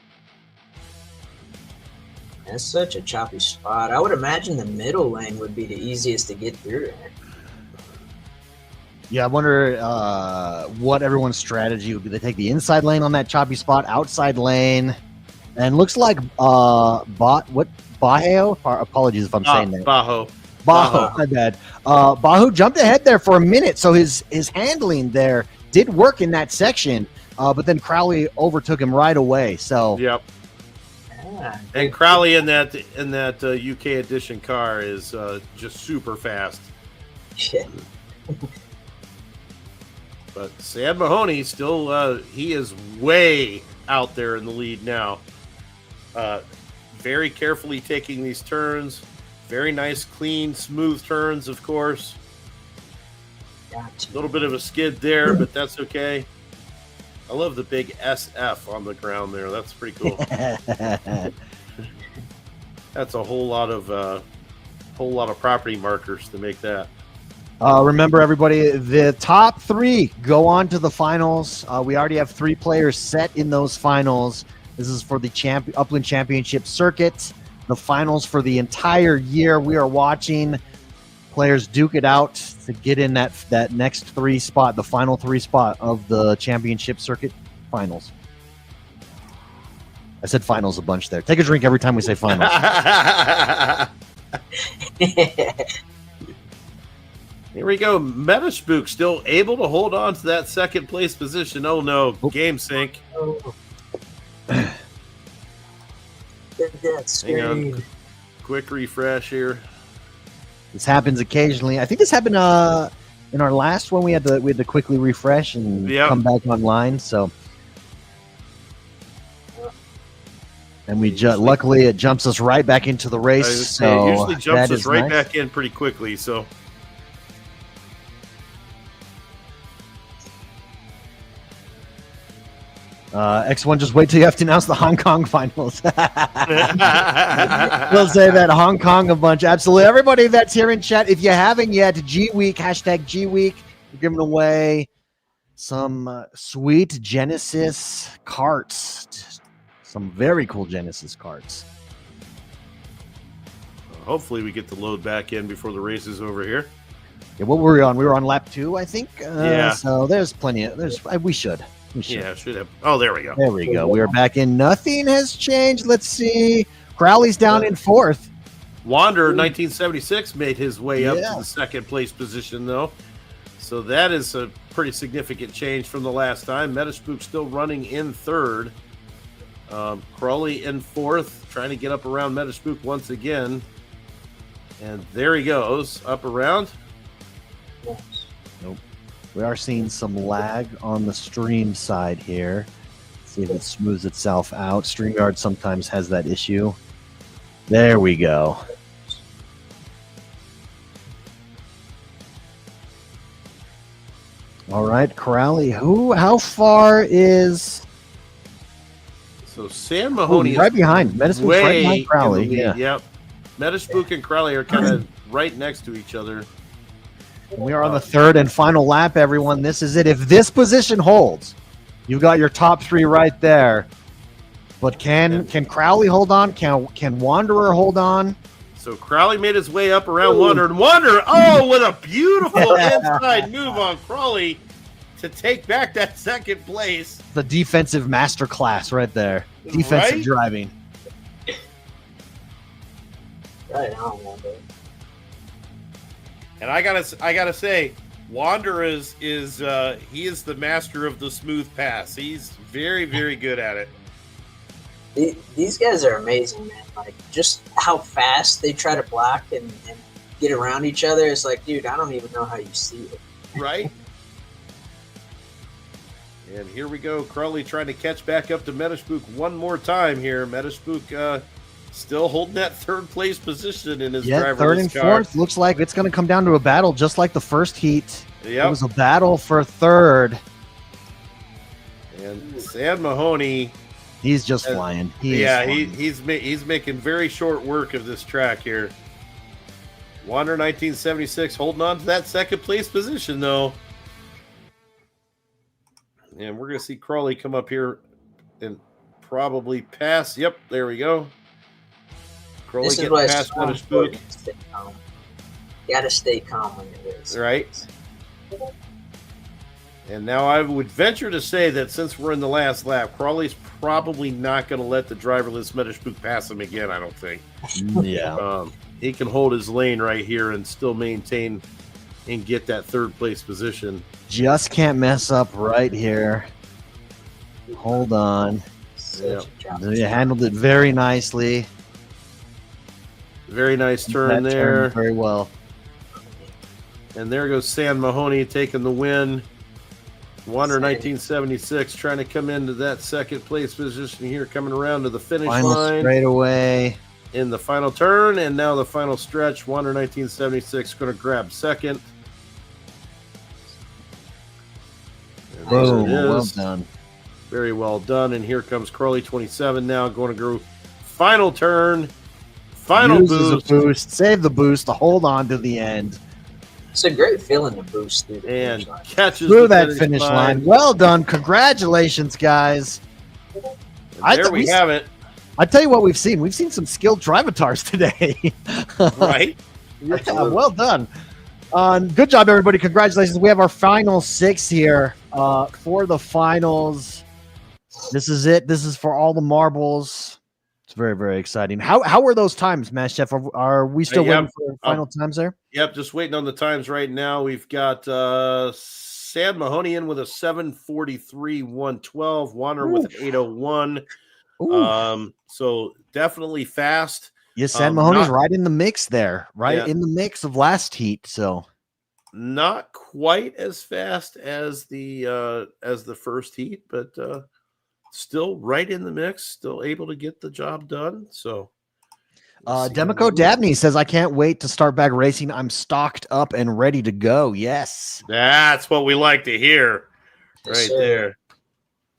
That's such a choppy spot. I would imagine the middle lane would be the easiest to get through there. Yeah, I wonder what everyone's strategy would be. They take the inside lane on that choppy spot, outside lane, and looks like Bajo. Apologies if I'm saying that. Bajo, my bad. Bajo jumped ahead there for a minute, so his handling there did work in that section, but then Crowley overtook him right away. So yep. And Crowley in that UK edition car is just super fast. Yeah. But San Mahoney still, he is way out there in the lead now. Very carefully taking these turns. Very nice, clean, smooth turns, of course. A little bit of a skid there, but that's okay. I love the big SF on the ground there. That's pretty cool. That's a whole lot of property markers to make that. Remember, everybody, the top 3 go on to the finals. We already have 3 players set in those finals. This is for the Upland Championship circuit. The finals for the entire year. We are watching players duke it out to get in that next 3 spot, the final 3 spot of the championship circuit finals. I said finals a bunch there. Take a drink every time we say finals. Here we go. Metaspook still able to hold on to that 2nd place position. Oh no, game sync. That's Hang on. Quick refresh here. This happens occasionally. I think this happened in our last one. We had to quickly refresh and come back online. So, and we luckily it jumps us right back into the race. So it usually jumps us right back in pretty quickly. So. X1, just wait till you have to announce the Hong Kong finals. We'll say that Hong Kong a bunch. Absolutely. Everybody that's here in chat, if you haven't yet, G Week, hashtag G Week, we're giving away some sweet Genesis carts. Some very cool Genesis carts. Hopefully we get the load back in before the race is over here. Yeah, what were we on? We were on lap 2, I think. Yeah. So there's plenty of, we should. Yeah, should have. Oh, there we go. There we go. We are back in. Nothing has changed. Let's see. Crowley's down in 4th. Wander 1976 made his way up to the second place position, though. So that is a pretty significant change from the last time. Metaspook still running in 3rd. Crowley in 4th, trying to get up around Metaspook once again. And there he goes, up around. Nope. We are seeing some lag on the stream side here. See if it smooths itself out. StreamYard sometimes has that issue. There we go. All right, Crowley. How far is... So Sam Mahoney is right behind. Metaspook's right behind Crowley. Yep. Metaspook and Crowley are kind of right next to each other. We are on the 3rd and final lap, everyone. This is it. If this position holds, you've got your top 3 right there. But can Crowley hold on? Can Wanderer hold on? So Crowley made his way up around Wanderer. And Wanderer, what a beautiful inside move on Crowley to take back that second place. The defensive masterclass right there. Defensive driving. Right on, Wanderer. And I gotta say, Wander is he is the master of the smooth pass. He's very, very good at it. These guys are amazing, man. Like, just how fast they try to block and get around each other. It's like, dude, I don't even know how you see it. Right? And here we go. Crowley trying to catch back up to Metaspook one more time here. Metaspook still holding that 3rd place position in his driverless 3rd and 4th. Looks like it's going to come down to a battle just like the first heat. It was a battle for 3rd. And Sam Mahoney, he's just flying. He's making very short work of this track here. Wander 1976 holding on to that 2nd place position, though. And we're going to see Crowley come up here and probably pass. Yep, there we go. Crowley getting past Metaspook. You got to stay calm when you're racing. Right. And now I would venture to say that since we're in the last lap, Crowley's probably not going to let the driverless Metaspook pass him again, I don't think. Yeah. He can hold his lane right here and still maintain and get that 3rd place position. Just can't mess up right here. Hold on. You handled it very nicely. Very nice turn there. Very well. And there goes Sam Mahoney taking the win. Wander 1976 trying to come into that 2nd place position here, coming around to the finish line. Straight away. In the final turn, and now the final stretch. Wander 1976 going to grab 2nd. Boom, well done. Very well done. And here comes Crowley 27 now going to go final turn. Final boost. Save the boost to hold on to the end. It's a great feeling to boost through the and catches through that finish line. Well done. Congratulations, guys. There we have it. I tell you what we've seen. We've seen some skilled drivatars today. Right? Yeah, well done. Good job, everybody. Congratulations. We have our final 6 here for the finals. This is it. This is for all the marbles. It's very, very exciting. How were those times, Mass Chef? Are we still waiting for final times there? Yep, just waiting on the times right now. We've got Sam Mahoney in with a 7:43.112, Wanner with an 8:01. So definitely fast. Yes, San Mahoney's Not, right in the mix there, right Yeah. in the mix of last heat. So not quite as fast as the first heat, but still right in the mix, still able to get the job done. So we'll see how Demico we go. Dabney says, I can't wait to start back racing. I'm stocked up and ready to go. Yes. That's what we like to hear. Yes, Right sir. there.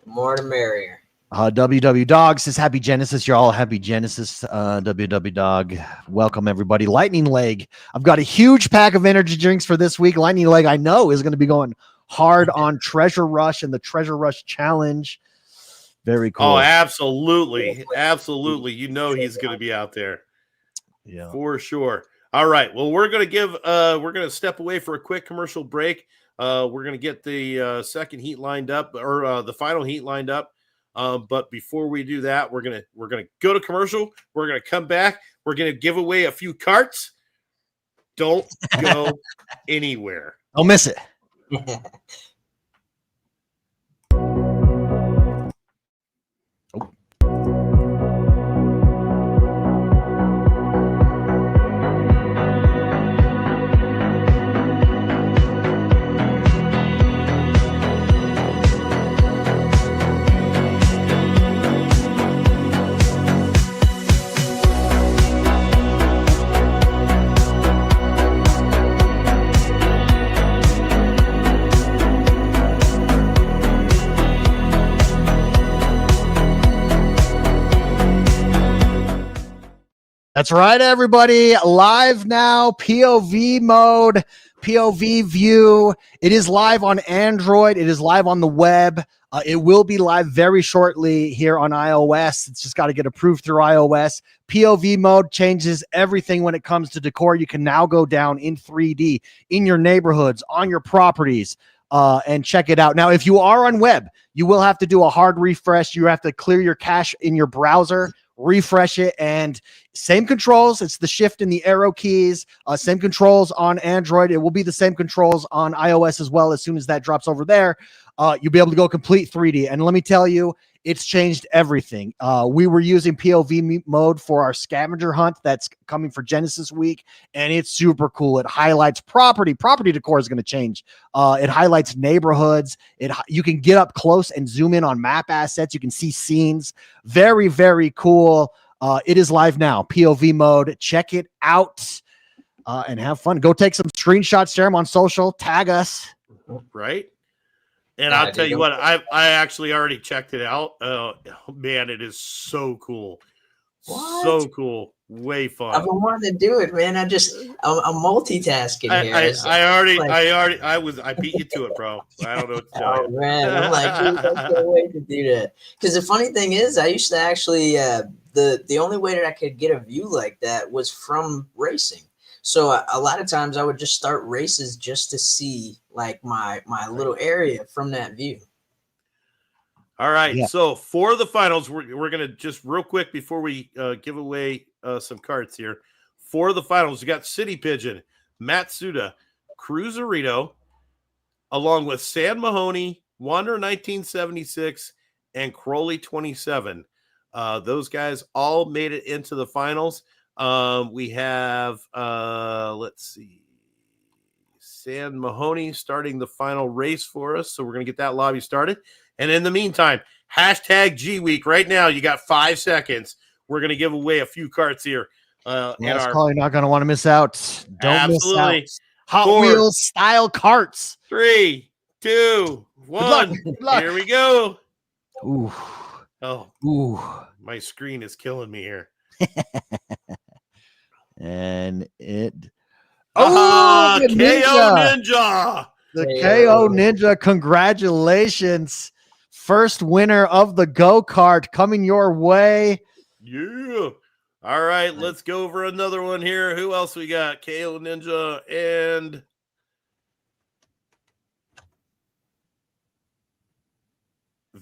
The more the merrier. WW Dog says, happy Genesis. You're all happy Genesis. WW Dog, welcome everybody. Lightning Leg. I've got a huge pack of energy drinks for this week. Lightning Leg, I know, is going to be going hard on Treasure Rush and the Treasure Rush Challenge. Very cool. Oh, absolutely. Absolutely. You know he's going to be out there. Yeah. For sure. All right. Well, we're going to step away for a quick commercial break. We're going to get the second heat lined up, or the final heat lined up. But before we do that, we're gonna go to commercial. We're gonna come back. We're gonna give away a few carts. Don't go anywhere. Don't miss it. That's right, everybody. Live now, POV mode, POV view. It is live on Android. It is live on the web. It will be live very shortly here on iOS. It's just got to get approved through iOS. POV mode changes everything when it comes to decor. You can now go down in 3D in your neighborhoods, on your properties, and check it out. Now, if you are on web, you will have to do a hard refresh. You have to clear your cache in your browser, refresh it, and same controls. It's the shift and the arrow keys. Same controls on Android. It will be the same controls on iOS as well. As soon as that drops over there, you'll be able to go complete 3D. And let me tell you, it's changed everything. We were using POV mode for our scavenger hunt that's coming for Genesis week, and it's super cool. It highlights property decor is going to change. It highlights neighborhoods. You can get up close and zoom in on map assets. You can see scenes. Very, very cool. It is live now, POV mode. Check it out and have fun. Go take some screenshots, share them on social, tag us. Right. And I'll tell you what, I actually already checked it out. Man, it is so cool. What? So cool. Way fun. I've been wanting to do it, man. I'm multitasking here. I beat you to it, bro. I don't know what to tell Oh you. man, I'm like, dude, I can't wait to do that. Because the funny thing is, I used to actually the only way that I could get a view like that was from racing. So a lot of times I would just start races just to see like my little area from that view. All right. Yeah. So for the finals, we're going to just real quick before we give away some cards here. For the finals, we got City Pigeon, Matsuda, Cruiserito, along with San Mahoney, Wander 1976, and Crowley 27. Those guys all made it into the finals. We have, let's see, San Mahoney starting the final race for us. So we're going to get that lobby started. And in the meantime, hashtag G Week right now. You got 5 seconds. We're going to give away a few carts here. Yes, Carl, you're not going to want to miss out. Don't miss out. Hot 4, Wheels style carts. 3, 2, 1. Good luck. Here we go. Ooh. Oh, Ooh. my screen is killing me here. And it. Oh, the KO Ninja. The KO Ninja. Congratulations. First winner of the go-kart coming your way. Yeah. All right, let's go over another one here. Who else we got? KO Ninja and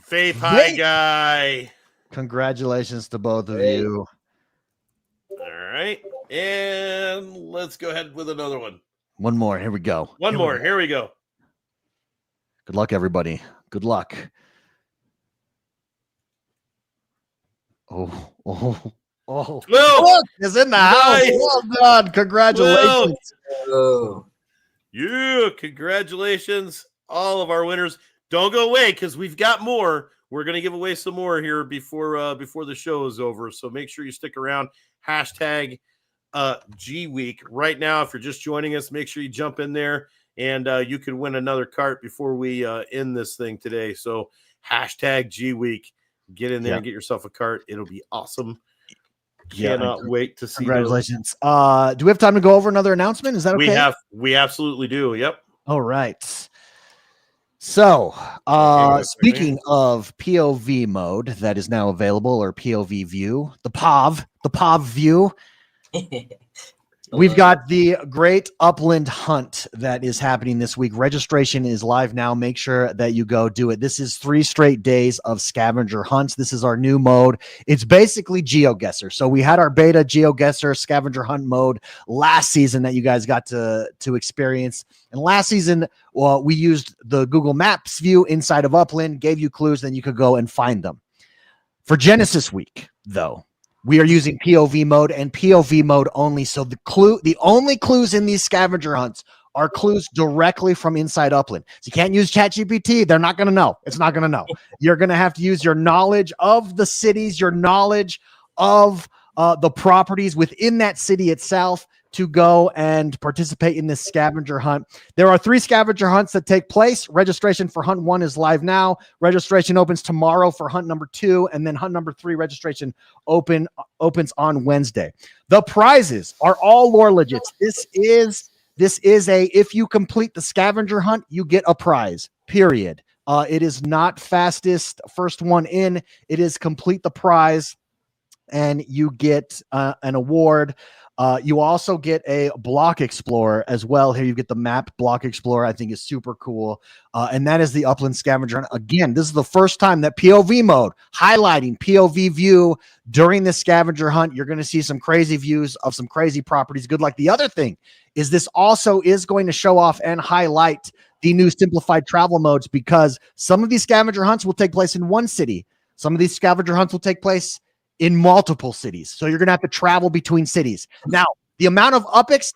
Vape High Guy. Congratulations to both of you. All right. And let's go ahead with another one. One more. Here we go. Here we go. Good luck, everybody. Good luck. Oh. Oh, Will Look, is in the house. Nice. Well done. Congratulations. Oh, Yeah, congratulations, all of our winners. Don't go away because we've got more. We're gonna give away some more here before the show is over. So make sure you stick around. Hashtag G Week right now. If you're just joining us, make sure you jump in there and you can win another cart before we end this thing today. So hashtag G Week. Get in there and get yourself a cart. It'll be awesome. Cannot wait to see. Congratulations. Do we have time to go over another announcement? Is that okay? We absolutely do. Yep. All right. So, speaking of POV mode that is now available, or POV view, the POV view, we've got the great Upland Hunt that is happening this week. Registration is live now. Make sure that you go do it. This is 3 straight days of scavenger hunts. This is our new mode. It's basically GeoGuessr. So we had our beta GeoGuessr scavenger hunt mode last season that you guys got to experience. And last season, well, we used the Google Maps view inside of Upland, gave you clues, then you could go and find them. For Genesis week, though, we are using POV mode and POV mode only. So the only clues in these scavenger hunts are clues directly from inside Upland. So you can't use ChatGPT. They're not going to know. It's not going to know. You're going to have to use your knowledge of the cities, your knowledge of the properties within that city itself to go and participate in this scavenger hunt. There are 3 scavenger hunts that take place. Registration for hunt 1 is live now. Registration opens tomorrow for hunt number 2, and then hunt number 3 registration opens on Wednesday. The prizes are all lore legits. This is a, if you complete the scavenger hunt, you get a prize, period. It is not fastest first one in. It is complete the prize and you get an award. You also get a block explorer as well. Here you get the map block explorer. I think is super cool. And that is the Upland Scavenger Hunt. Again, this is the first time that POV mode, highlighting POV view during the scavenger hunt. You're going to see some crazy views of some crazy properties. Good luck. The other thing is this also is going to show off and highlight the new simplified travel modes, because some of these scavenger hunts will take place in one city. Some of these scavenger hunts will take place in multiple cities. So you're going to have to travel between cities. Now, the amount of UPX,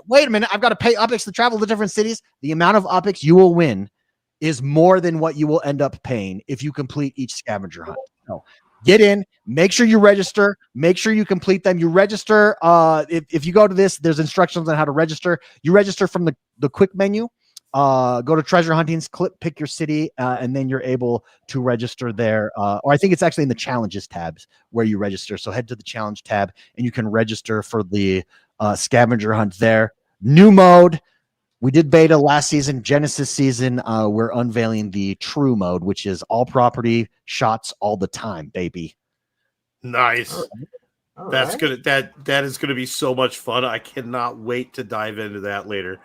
wait a minute, I've got to pay UPX to travel to different cities. The amount of UPX you will win is more than what you will end up paying if you complete each scavenger hunt. So get in, make sure you register, make sure you complete them. You register. If you go to this, there's instructions on how to register. You register from the quick menu. Go to treasure huntings, pick your city, and then you're able to register there. Or I think it's actually in the challenges tabs where you register. So head to the challenge tab and you can register for the scavenger hunt there. New mode. We did beta last season, Genesis season. We're unveiling the true mode, which is all property shots all the time, baby. Nice. That's good. That is gonna be so much fun. I cannot wait to dive into that later.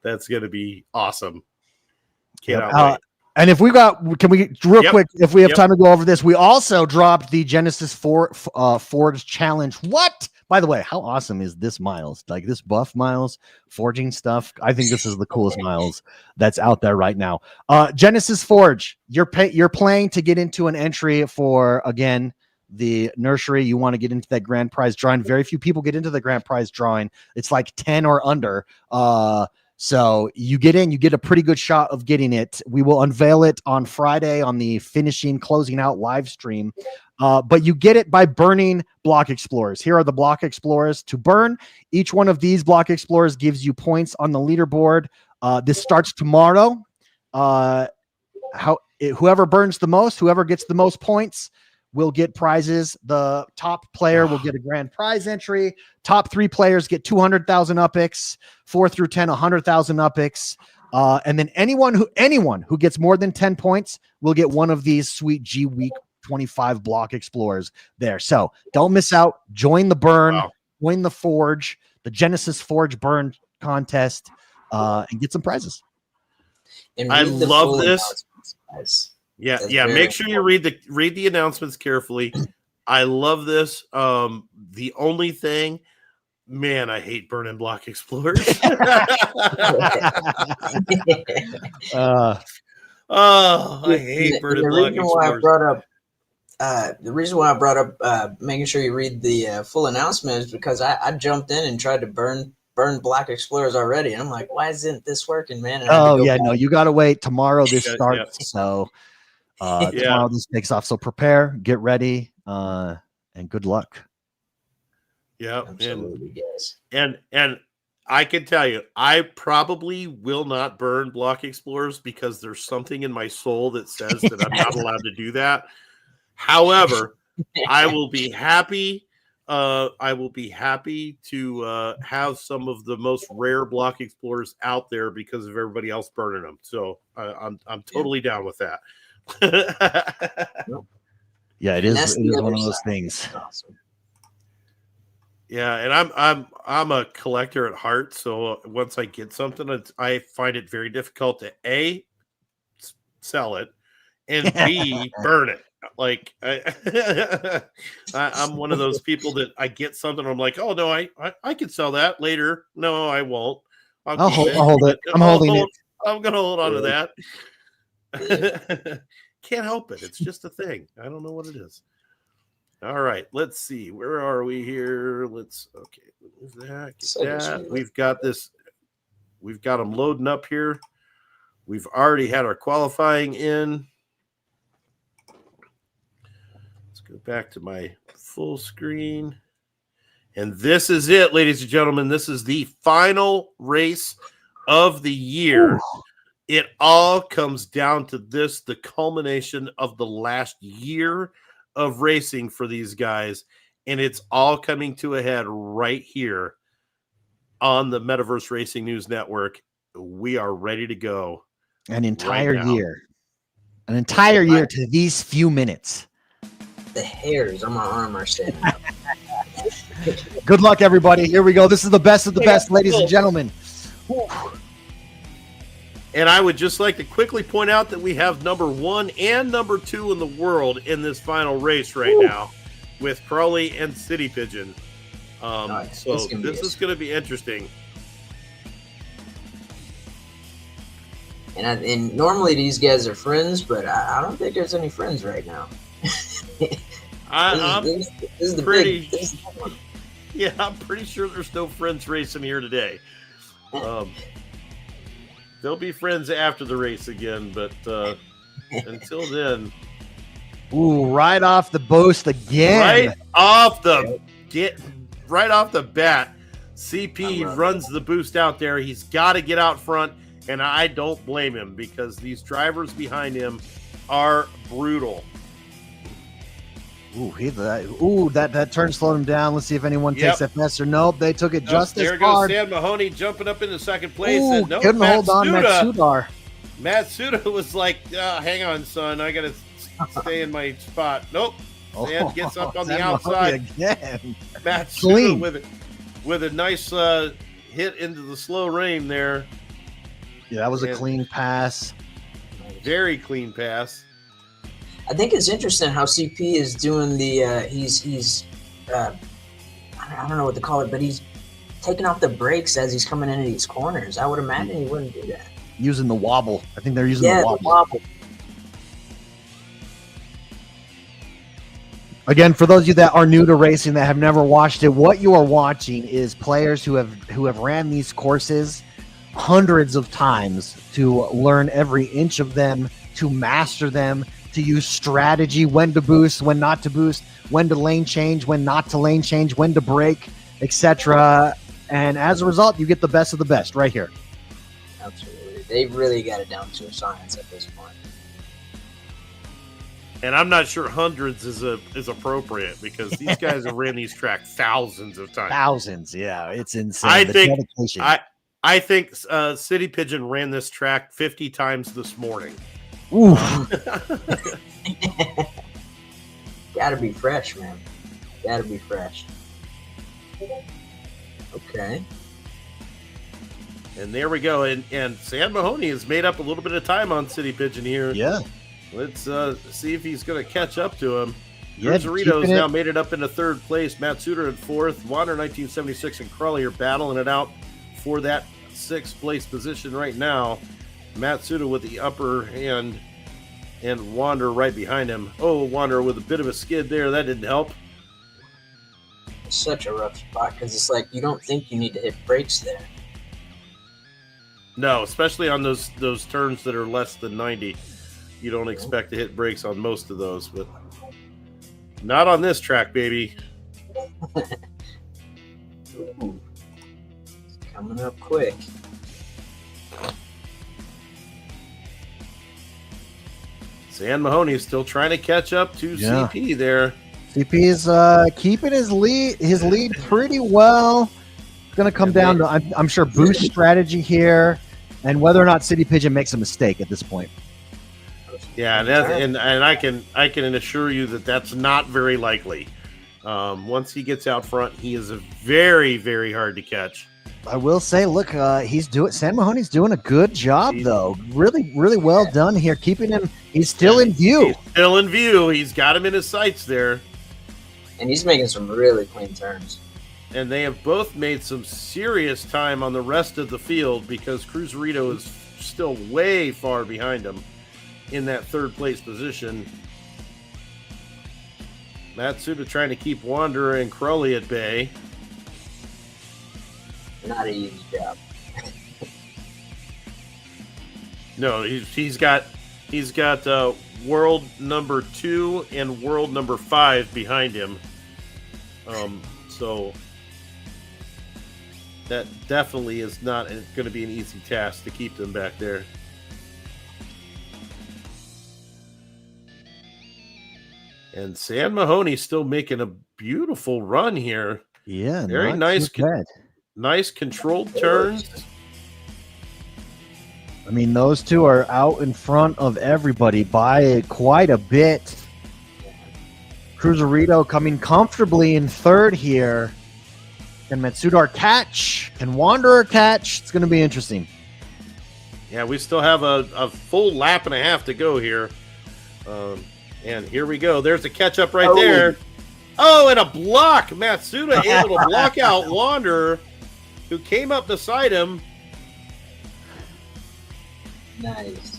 That's going to be awesome. Cannot wait. And if we can we quick, if we have time to go over this, we also dropped the Genesis Forge Challenge. What? By the way, how awesome is this, Miles? Like this buff Miles forging stuff. I think this is the coolest Miles that's out there right now. Genesis Forge, you're playing to get into an entry for, again, the nursery. You want to get into that grand prize drawing. Very few people get into the grand prize drawing. It's like 10 or under. So you get in, you get a pretty good shot of getting it. We will unveil it on Friday on the closing out live stream. But you get it by burning block explorers. Here are the block explorers to burn. Each one of these block explorers gives you points on the leaderboard. This starts tomorrow. Whoever burns the most, whoever gets the most points will get prizes. The top player will get a grand prize entry. Top 3 players get 200,000 UPX. 4 through 10, 100,000 UPX. And then anyone who gets more than 10 points will get one of these sweet G Week 25 block explorers there. So don't miss out. Join the burn. Join the Forge, the Genesis Forge burn contest, and get some prizes. And I love this. Guys. Yeah. Make sure you read the announcements carefully. I love this. The only thing, man, I hate burning block explorers. I hate burning block explorers. I brought up the reason why I brought up making sure you read the full announcement is because I jumped in and tried to burn Black Explorers already, and I'm like, why isn't this working, man? And I had to Oh go yeah, back. no, you got to wait. Tomorrow this Yeah, starts, yeah. so Yeah. tomorrow this takes off. So prepare, get ready, and good luck. Yeah, Absolutely, guys. and I can tell you, I probably will not burn Block Explorers because there's something in my soul that says that I'm not allowed to do that. However, I will be happy. I will be happy to have some of the most rare Block Explorers out there because of everybody else burning them. So I'm totally down with that. Yeah, it And is. that's It the is other one of those side. things. Awesome. Yeah, and I'm a collector at heart. So once I get something, I find it very difficult to A, sell it, and B, burn it. Like I'm one of those people that I get something, I'm like, oh no, I could sell that later. No, I won't. I'll hold it. I'm holding it. I'm gonna hold on to that. Can't help it. It's just a thing. I don't know what it is. All right, let's see. Where are we here? Okay. Move that. Get that. We've got this. We've got them loading up here. We've already had our qualifying in. Let's go back to my full screen. And this is it, ladies and gentlemen. This is the final race of the year. Ooh. It all comes down to this, the culmination of the last year of racing for these guys. And it's all coming to a head right here on the Metaverse Racing News Network. We are ready to go. An entire year. An entire year to these few minutes. The hairs on my arm are standing up. Good luck, everybody. Here we go. This is the best of the best, ladies and gentlemen. And I would just like to quickly point out that we have number 1 and number 2 in the world in this final race right now with Crawley and City Pigeon. So this is going to be interesting. And normally these guys are friends, but I don't think there's any friends right now. This is the big one. Yeah, I'm pretty sure there's no friends racing here today. They'll be friends after the race again, but until then. Ooh, right off the boost again. Right off the bat, CP runs the boost out there. He's got to get out front, and I don't blame him because these drivers behind him are brutal. Ooh, that turn slowed him down. Let's see if anyone takes that fast or nope. They took it just as hard. There goes Sam Mahoney jumping up into second place. Ooh, couldn't hold on, Matsuda. Matsuda was like, hang on, son. I got to stay in my spot. Nope. Sam gets up on the outside. Again. Matsuda with a nice hit into the slow rein there. Yeah, that was a clean pass. Very clean pass. I think it's interesting how CP is doing the he's I don't know what to call it, but he's taking off the brakes as he's coming into these corners. I would imagine he wouldn't do that. Using the wobble. I think they're using the wobble. Again, for those of you that are new to racing that have never watched it, what you are watching is players who have ran these courses hundreds of times to learn every inch of them, to master them, to use strategy, when to boost, when not to boost, when to lane change, when not to lane change, when to brake, etc. And as a result, you get the best of the best right here. Absolutely. They've really got it down to a science at this point. And I'm not sure hundreds is appropriate because these guys have ran these tracks thousands of times. Thousands, yeah. It's insane. I think City Pigeon ran this track 50 times this morning. Ooh. Gotta be fresh, man. Gotta be fresh. Okay. And there we go. And Sam Mahoney has made up a little bit of time on City Pigeon here. Yeah. Let's see if he's going to catch up to him. Yeah, Cerritos now made it up into third place. Matsuda in fourth. Wander 1976 and Crawley are battling it out for that sixth place position right now. Matsuda with the upper hand And Wander right behind him. Oh, Wander with a bit of a skid there. That didn't help. It's such a rough spot because it's like you don't think you need to hit brakes there. No, especially on those turns that are less than 90. You don't expect to hit brakes on most of those, but not on this track, baby. Ooh. It's coming up quick. San Mahoney is still trying to catch up to CP there. CP is keeping his lead pretty well. It's going to come down to, I'm sure, boost strategy here, and whether or not City Pigeon makes a mistake at this point. Yeah, and I can assure you that that's not very likely. Once he gets out front, he is very, very hard to catch. I will say, look, San Mahoney's doing a good job, though. Really, really well done here, keeping him. He's still in view. He's still in view. He's got him in his sights there. And he's making some really clean turns. And they have both made some serious time on the rest of the field because Cruzerito is still way far behind him in that third place position. Matsuda trying to keep Wanderer and Crowley at bay. Not an easy job. No, he's got world number 2 and world number 5 behind him. So that definitely is not going to be an easy task to keep them back there. And San Mahoney's still making a beautiful run here. Yeah, very nice. Nice controlled turns. I mean, those two are out in front of everybody by quite a bit. Cruzerito coming comfortably in third here. Can Matsudar catch? Can Wanderer catch? It's going to be interesting. Yeah, we still have a full lap and a half to go here. And here we go. There's a catch up right there. Oh, and a block. Matsuda able to block out Wanderer, who came up beside him. Nice.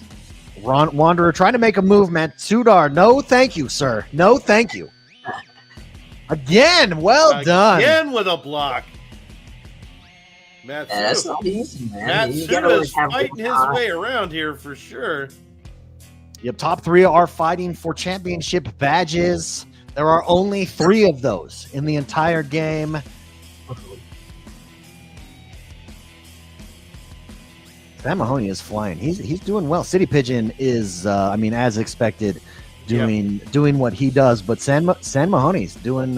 Wanderer trying to make a move. Matsudar, no thank you, sir. No thank you. Again, well done. Again with a block. Matsuda, that's not easy, man. Matsuda's fighting his way around here for sure. Yep, top 3 are fighting for championship badges. There are only 3 of those in the entire game. San Mahoney is flying. He's doing well. City Pigeon is, as expected, doing what he does. But San Mahoney's doing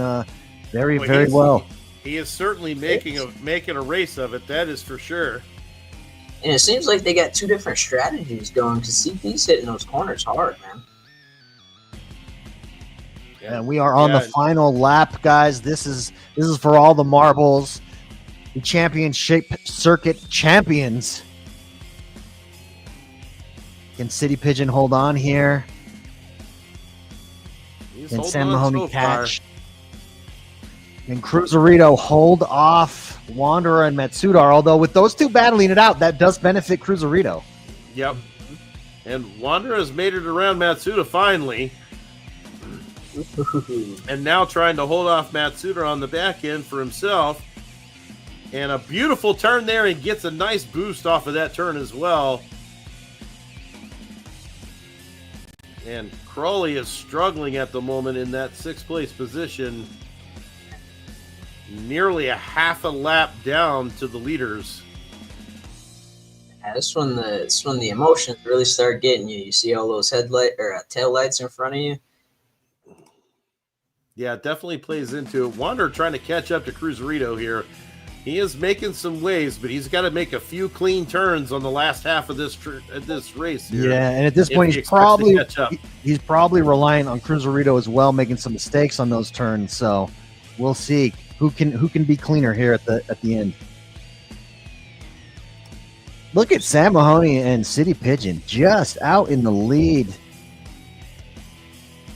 very well. He is certainly making a race of it. That is for sure. And it seems like they got 2 different strategies going because CP's hitting those corners hard, man. And we are on the final lap, guys. This is for all the marbles. The championship circuit champions. Can City Pigeon hold on here? Can San Mahoney catch? Can Cruzerito hold off Wanderer and Matsudar? Although with those 2 battling it out, that does benefit Cruzerito. Yep. And Wanderer has made it around Matsuda finally. And now trying to hold off Matsuda on the back end for himself. And a beautiful turn there, and gets a nice boost off of that turn as well. And Crowley is struggling at the moment in that 6th place position. Nearly a half a lap down to the leaders. Yeah, this when the emotions really start getting you. You see all those tail lights in front of you. Yeah, it definitely plays into it. Wanderer trying to catch up to Cruzerito here. He is making some waves, but he's got to make a few clean turns on the last half of this race here. Yeah, and at this point, he's probably relying on Cruzerito as well, making some mistakes on those turns. So we'll see who can be cleaner here at the end. Look at San Mahoney and City Pigeon just out in the lead,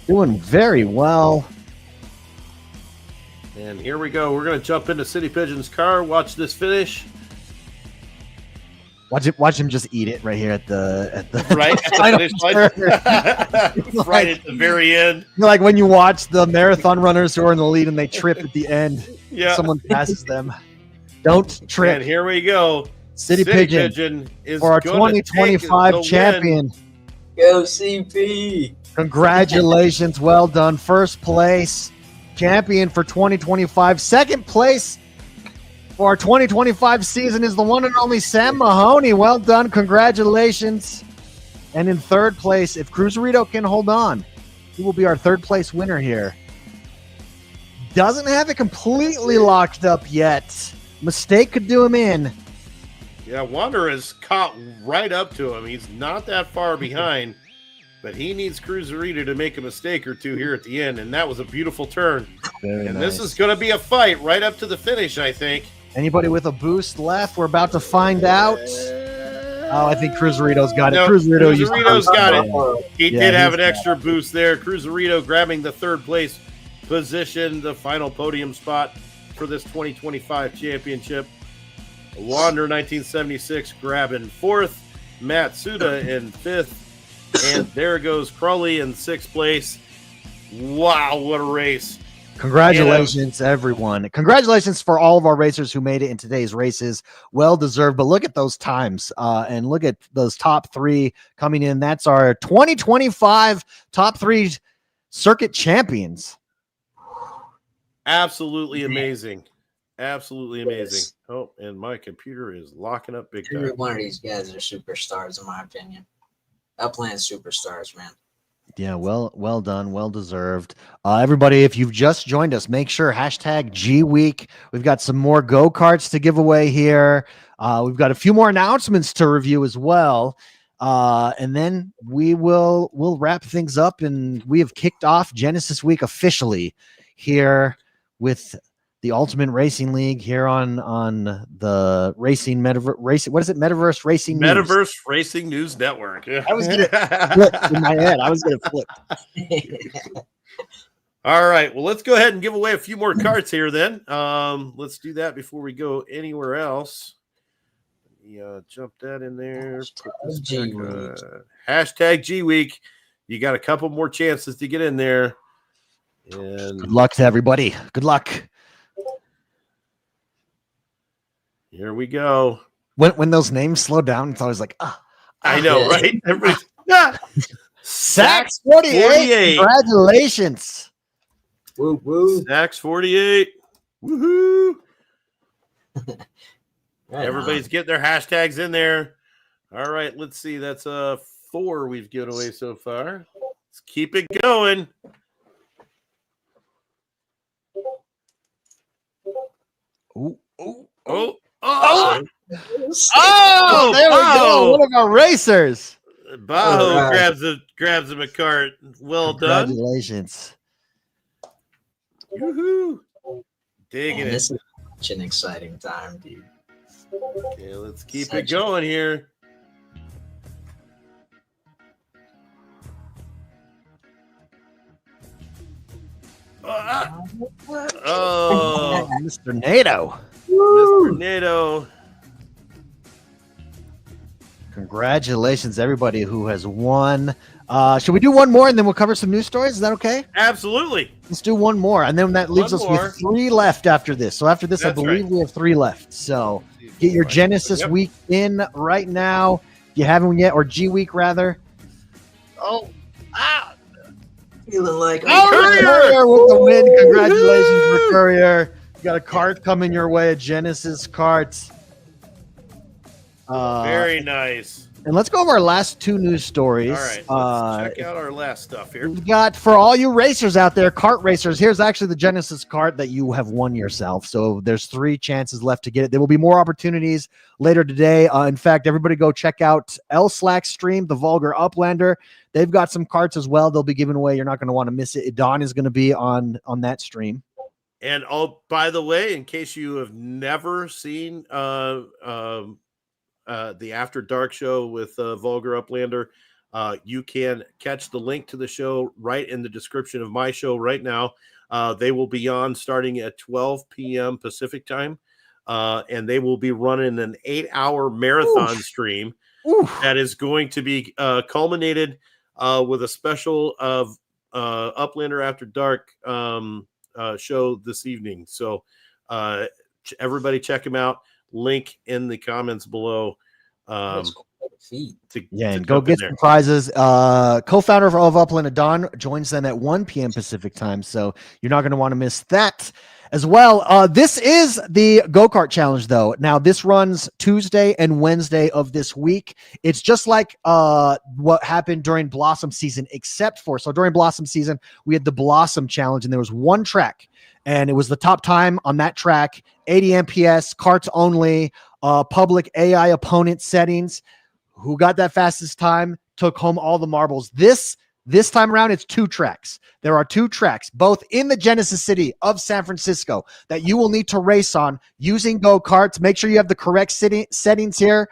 doing very well. And here we go. We're going to jump into City Pigeon's car. Watch this finish. Watch him just eat it right here at the Right at the finish line. Right at the very end. Like when you watch the marathon runners who are in the lead and they trip at the end. Yeah. Someone passes them. Don't trip. And here we go. City Pigeon is for our gonna take 2025 the champion. Go CP. Congratulations. Well done. First place champion for 2025. Second place for our 2025 season is the one and only Sam Mahoney. Well done. Congratulations. And in third place, if Cruzerito can hold on, he will be our third place winner here. Doesn't have it completely locked up yet. Mistake could do him in. Yeah, Wander is caught right up to him. He's not that far behind, but he needs Cruzerito to make a mistake or two here at the end, and that was a beautiful turn. Very and nice. This is going to be a fight right up to the finish, I think. Anybody with a boost left? We're about to find out. Oh, I think Cruzerito's got it. No, Cruzerito's got it. He Yeah, did have he's an extra boost there. Cruzerito grabbing the third place position, the final podium spot for this 2025 championship. Wander 1976 grabbing fourth, Matsuda in fifth, and there goes Crawley in sixth place. Wow, what a race. Congratulations, everyone. Congratulations for all of our racers who made it in today's races. Well deserved. But look at those times and look at those top three coming in. That's our 2025 top three circuit champions. Absolutely amazing. Absolutely amazing. Oh, and my computer is locking up big time. Every one of these guys are superstars, in my opinion. Upland superstars, man. Yeah, well done, well deserved. Everybody, if you've just joined us, make sure #G Week. We've got some more go-karts to give away here. We've got a few more announcements to review as well. And then we'll wrap things up, and we have kicked off Genesis Week officially here with the Ultimate Racing League here on the Racing Metaverse Racing. What is it? Metaverse Racing Metaverse News. Racing News Network. I was gonna flip in my head. I was gonna flip. All right. Well, let's go ahead and give away a few more cards here then. Let's do that before we go anywhere else. Jump that in there. Put this back, #G Week. You got a couple more chances to get in there. And Good luck to everybody. Good luck. Here we go. When those names slow down, it's always like, I know, right? Everybody's Sax 48. Congratulations. Woo woo. Sax 48. Woohoo. Right Everybody's getting their hashtags in there. All right, let's see. That's 4 we've given away so far. Let's keep it going. Ooh. Oh, on. There we go. One of our racers. Bajo All right. grabs him a cart. Well done. Congratulations. Woohoo. Digging This it. is such an exciting time, dude. Okay, let's keep it going here. Oh, Mr. NATO. Mr. NATO. Congratulations, everybody who has won. Should we do one more and then we'll cover some news stories? Is that okay? Absolutely. Let's do one more. And then that leaves One us more. with 3 left after this. So after this, I That's believe right. we have 3 left. So get your Genesis Yep. Week in right now. If you haven't yet, or G Week rather. Oh, Feeling like Courier with the win. Congratulations for Courier. You got a cart coming your way, a Genesis cart. very nice. And let's go over our last 2 news stories. All right, let's check out our last stuff here. We've got, for all you racers out there, kart racers, here's actually the Genesis cart that you have won yourself. So there's 3 chances left to get it. There will be more opportunities later today. In fact, everybody go check out Slack's stream, The Vulgar Uplander. They've got some carts as well. They'll be giving away. You're not going to want to miss it. Don is going to be on that stream. And by the way, in case you have never seen the After Dark show with Vulgar Uplander, you can catch the link to the show right in the description of my show right now. They will be on starting at 12 p.m. Pacific time. and they will be running an 8-hour marathon stream that is going to be culminated with a special of Uplander After Dark show this evening. So everybody check them out. Link in the comments below. And go get some prizes. Co-founder of Upland at Dawn joins them at 1 p.m. Pacific time, so you're not going to want to miss that as well. This is the go-kart challenge, though. Now, this runs Tuesday and Wednesday of this week. It's just like what happened during Blossom season, except for, so during Blossom season, we had the Blossom challenge, and there was one track, and it was the top time on that track, 80 MPS, carts only, public AI opponent settings. Who got that fastest time took home all the marbles. This time around, it's 2 tracks. There are 2 tracks, both in the Genesis City of San Francisco, that you will need to race on using go-karts. Make sure you have the correct settings here.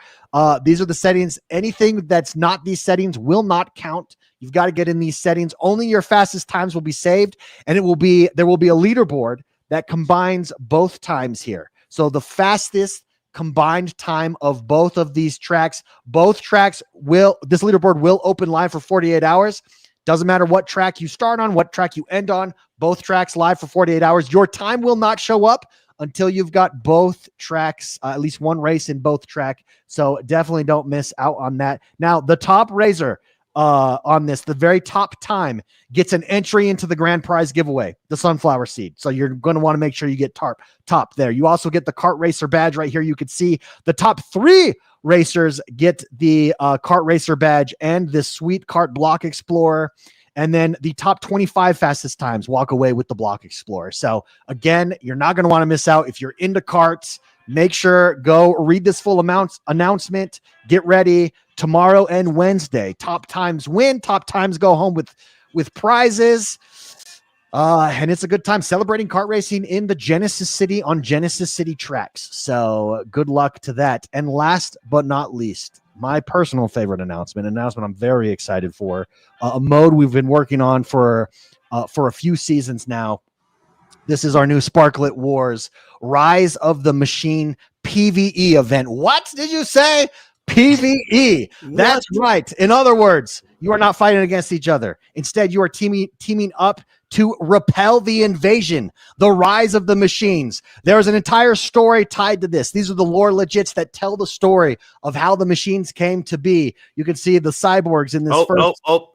These are the settings. Anything that's not these settings will not count. You've got to get in these settings. Only your fastest times will be saved, and there will be a leaderboard that combines both times here. So the fastest combined time of both of these tracks. Both tracks this leaderboard will open live for 48 hours. Doesn't matter what track you start on, what track you end on, both tracks live for 48 hours. Your time will not show up until you've got both tracks, at least one race in both track. So definitely don't miss out on that. Now, the top raiser on this, the very top time, gets an entry into the grand prize giveaway, the sunflower seed. So you're going to want to make sure you get top there. You also get the kart racer badge right here. You can see the top 3 racers get the kart racer badge and this sweet kart block explorer. And then the top 25 fastest times walk away with the block explorer. So again, you're not going to want to miss out. If you're into karts, make sure go read this full announcement, get ready. Tomorrow and Wednesday, top times win, top times go home with prizes. And it's a good time celebrating kart racing in the Genesis City on Genesis City tracks. So good luck to that. And last but not least, my personal favorite announcement I'm very excited for, a mode we've been working on for a few seasons now. This is our new Sparklet Wars Rise of the Machine PvE event. What did you say? PvE. That's right. In other words, you are not fighting against each other. Instead, you are teaming up to repel the invasion, the rise of the machines. There's an entire story tied to this. These are the lore legits that tell the story of how the machines came to be. You can see the cyborgs in this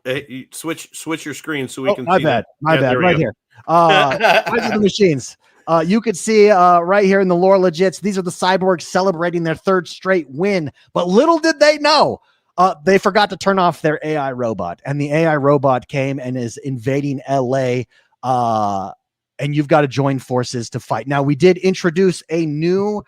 Hey, switch your screen so we can my see bad. that. My bad. Right here. Rise of the machines. You could see right here in the lore legits, these are the cyborgs celebrating their 3rd straight win. But little did they know, they forgot to turn off their AI robot. And the AI robot came and is invading LA. And you've got to join forces to fight. Now, we did introduce a new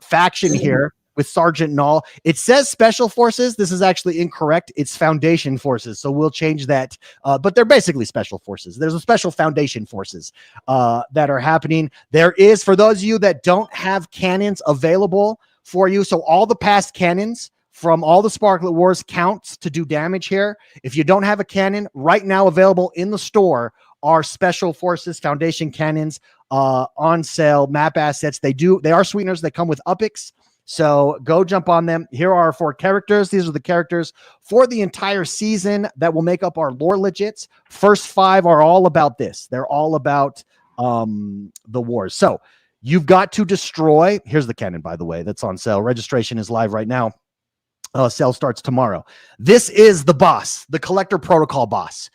faction here with Sergeant Null. It says Special Forces. This is actually incorrect. It's Foundation Forces. So we'll change that. But they're basically Special Forces. There's a Special Foundation Forces that are happening. There is, for those of you that don't have cannons available for you, so all the past cannons from all the Sparklet Wars counts to do damage here. If you don't have a cannon, right now available in the store are Special Forces Foundation cannons on sale, map assets. They are sweeteners. They come with UPIX. So go jump on them. Here are our 4 characters. These are the characters for the entire season that will make up our lore legits. First 5 are all about this. They're all about the wars. So you've got to destroy. Here's the cannon, by the way, that's on sale. Registration is live right now. Sale starts tomorrow. This is the boss, the Collector Protocol boss.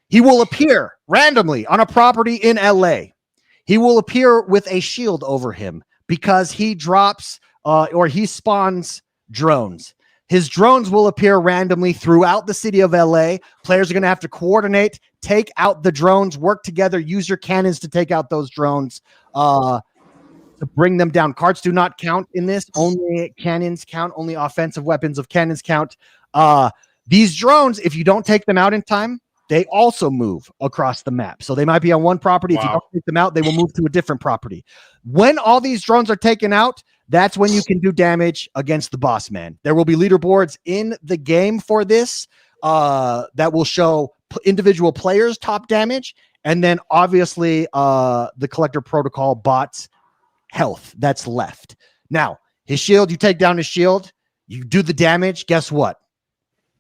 He will appear randomly on a property in LA. He will appear with a shield over him because he drops or he spawns drones. His drones will appear randomly throughout the city of LA. Players are going to have to coordinate, take out the drones, work together, use your cannons to take out those drones, to bring them down. Carts do not count in this. Only cannons count. Only offensive weapons of cannons count. These drones, if you don't take them out in time, they also move across the map. So they might be on one property. Wow. If you don't take them out, they will move to a different property. When all these drones are taken out, that's when you can do damage against the boss man. There will be leaderboards in the game for this that will show individual players' top damage. And then obviously the Collector Protocol bots health that's left. Now, his shield, you take down his shield, you do the damage. Guess what?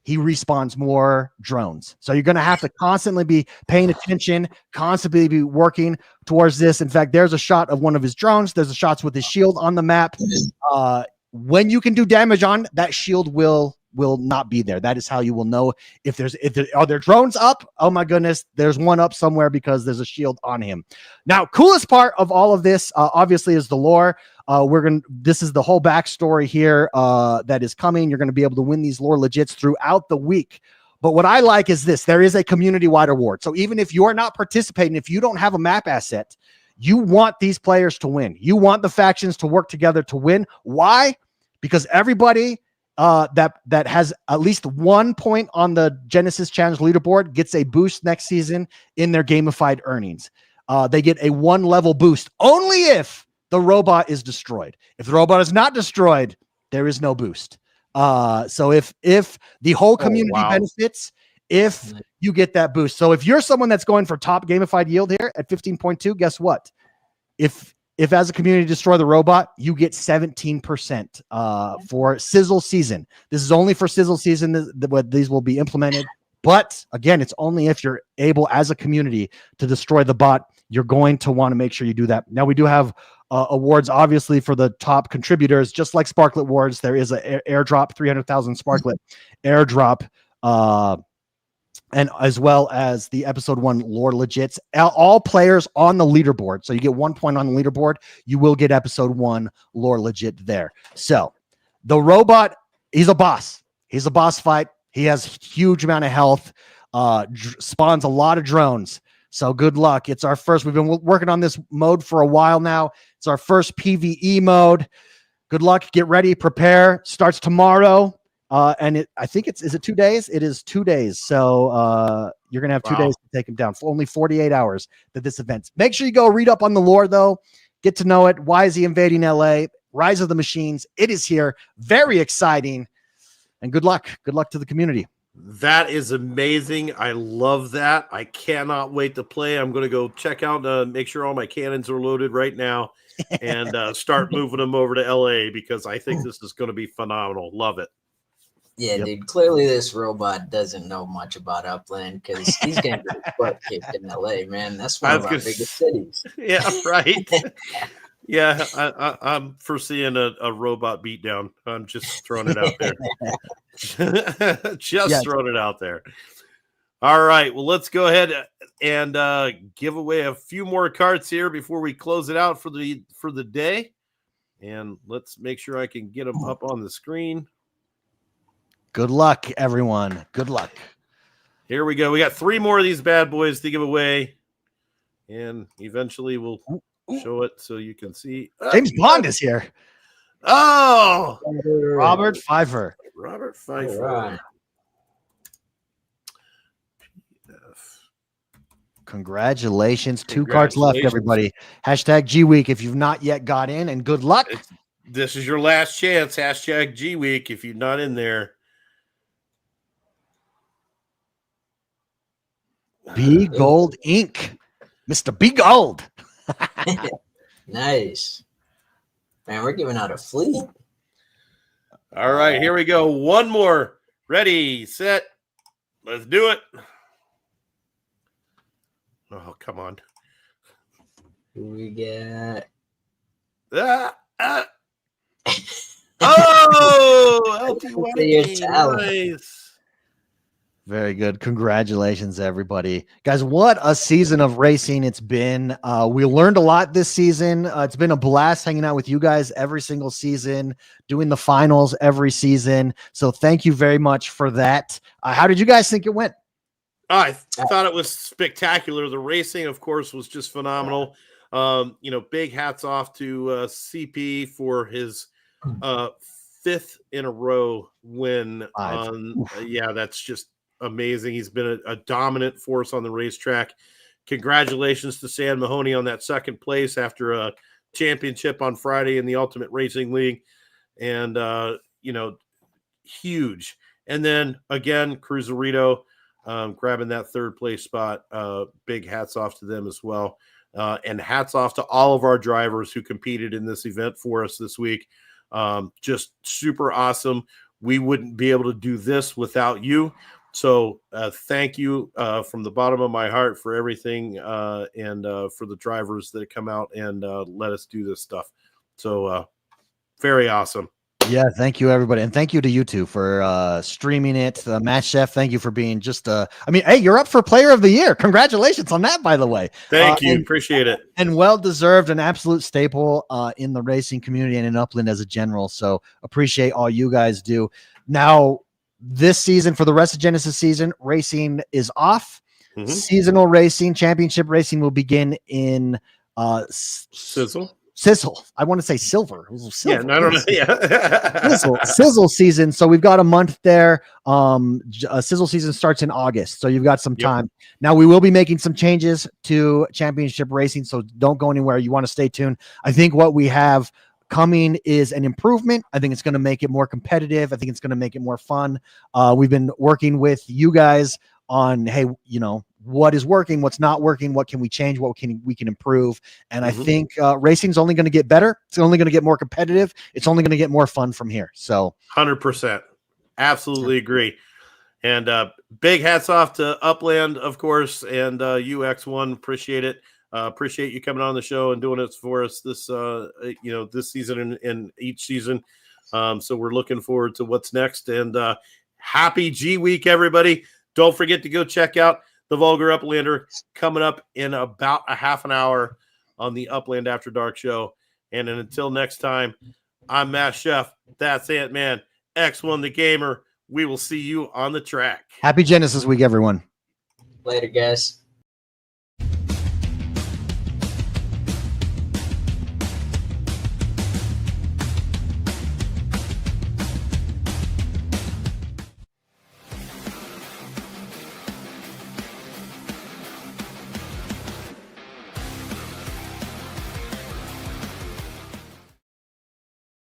He respawns more drones. So you're going to have to constantly be paying attention, constantly be working towards this. In fact, there's a shot of one of his drones. There's a shots with his shield on the map. When you can do damage on, that shield will not be there. That is how you will know if there are there drones up. Oh my goodness, there's one up somewhere because there's a shield on him. Now, coolest part of all of this, obviously, is the lore. This is the whole backstory here that is coming. You're going to be able to win these lore legits throughout the week. But what I like is this: there is a community-wide award. So even if you're not participating, if you don't have a map asset, you want these players to win. You want the factions to work together to win. Why? Because everybody that has at least 1 point on the Genesis Challenge leaderboard gets a boost next season in their gamified earnings. They get a 1 level boost only if the robot is destroyed. If the robot is not destroyed, there is no boost. So if the whole community benefits, if you get that boost. So if you're someone that's going for top gamified yield here at 15.2, guess what? If as a community destroy the robot, you get 17% for Sizzle season. This is only for Sizzle season. These will be implemented. But again, it's only if you're able as a community to destroy the bot. You're going to want to make sure you do that. Now, we do have awards, obviously, for the top contributors. Just like Sparklet Wars, there is an airdrop, 300,000 Sparklet airdrop, and as well as the episode 1 lore legits. All players on the leaderboard. So you get 1 point on the leaderboard. You will get episode 1 lore legit there. So the robot, he's a boss. He's a boss fight. He has huge amount of health, spawns a lot of drones. So good luck. It's our first. We've been working on this mode for a while now. It's our first PvE mode. Good luck. Get ready. Prepare. Starts tomorrow. And I think is it 2 days? It is 2 days. So you're going to have 2 days to take him down. For only 48 hours that this event. Make sure you go read up on the lore, though. Get to know it. Why is he invading LA? Rise of the Machines. It is here. Very exciting. And good luck. Good luck to the community. That is amazing. I love that. I cannot wait to play. I'm going to go check out, make sure all my cannons are loaded right now and start moving them over to LA because I think this is going to be phenomenal. Love it. Yeah, dude, clearly this robot doesn't know much about Upland because he's getting his butt kicked in LA, man. That's one of our biggest cities. Yeah, right. Yeah, I'm foreseeing a robot beatdown. I'm just throwing it out there. Throwing it out there. All right. Well, let's go ahead and give away a few more cards here before we close it out for the day. And let's make sure I can get them up on the screen. Good luck, everyone. Good luck. Here we go. We got 3 more of these bad boys to give away. And eventually we'll show it so you can see. James Bond is here. Oh, Robert Pfeiffer. Robert Pfeiffer. Right. Congratulations. 2 cards left, everybody. Hashtag G Week if you've not yet got in, and good luck. This is your last chance. Hashtag G Week if you're not in there. B Gold Inc. Mr. B Gold. Nice. Man, we're giving out a fleet. All right, here we go. One more. Ready, set. Let's do it. Oh, come on. Who we get? Oh, nice. Very good. Congratulations, everybody. Guys, what a season of racing it's been. We learned a lot this season. It's been a blast hanging out with you guys every single season, doing the finals every season. So thank you very much for that. How did you guys think it went? I thought it was spectacular. The racing, of course, was just phenomenal. Big hats off to CP for his 5th in a row win. That's just amazing. He's been a dominant force on the racetrack. Congratulations to Sam Mahoney on that 2nd place after a championship on Friday in the Ultimate Racing League. And, huge. And then again, Cruzerito grabbing that 3rd place spot. Big hats off to them as well. And hats off to all of our drivers who competed in this event for us this week. Just super awesome. We wouldn't be able to do this without you. So thank you from the bottom of my heart for everything and for the drivers that come out and let us do this stuff. So very awesome. Yeah, thank you, everybody. And thank you to you two for streaming it. Matt Chef, thank you for being just I mean, hey, you're up for Player of the Year. Congratulations on that, by the way. Thank you. Appreciate it. And well-deserved, an absolute staple in the racing community and in Upland as a general. So appreciate all you guys do. Now, this season, for the rest of Genesis season, racing is off. Mhm. Seasonal racing, championship racing will begin in Sizzle. I want to say silver. Yeah, I don't know. Yeah. Sizzle season. So we've got a month there. Sizzle season starts in August. So you've got some time. Now we will be making some changes to championship racing. So don't go anywhere. You want to stay tuned. I think what we have coming is an improvement. I think it's going to make it more competitive. I think it's going to make it more fun. We've been working with you guys on, hey, you know, what is working, what's not working, what can we change, what can we can improve. And I think racing is only going to get better. It's only going to get more competitive. It's only going to get more fun from here. So 100%. Absolutely agree. And big hats off to Upland, of course, and UX1. Appreciate it. Appreciate you coming on the show and doing it for us this, this season and each season. So we're looking forward to what's next. And happy G Week, everybody. Don't forget to go check out the Vulgar Uplander coming up in about a half an hour on the Upland After Dark show. And then until next time, I'm Matt Chef. That's Ant-Man. X1 the Gamer. We will see you on the track. happy Genesis week, everyone. Later, guys.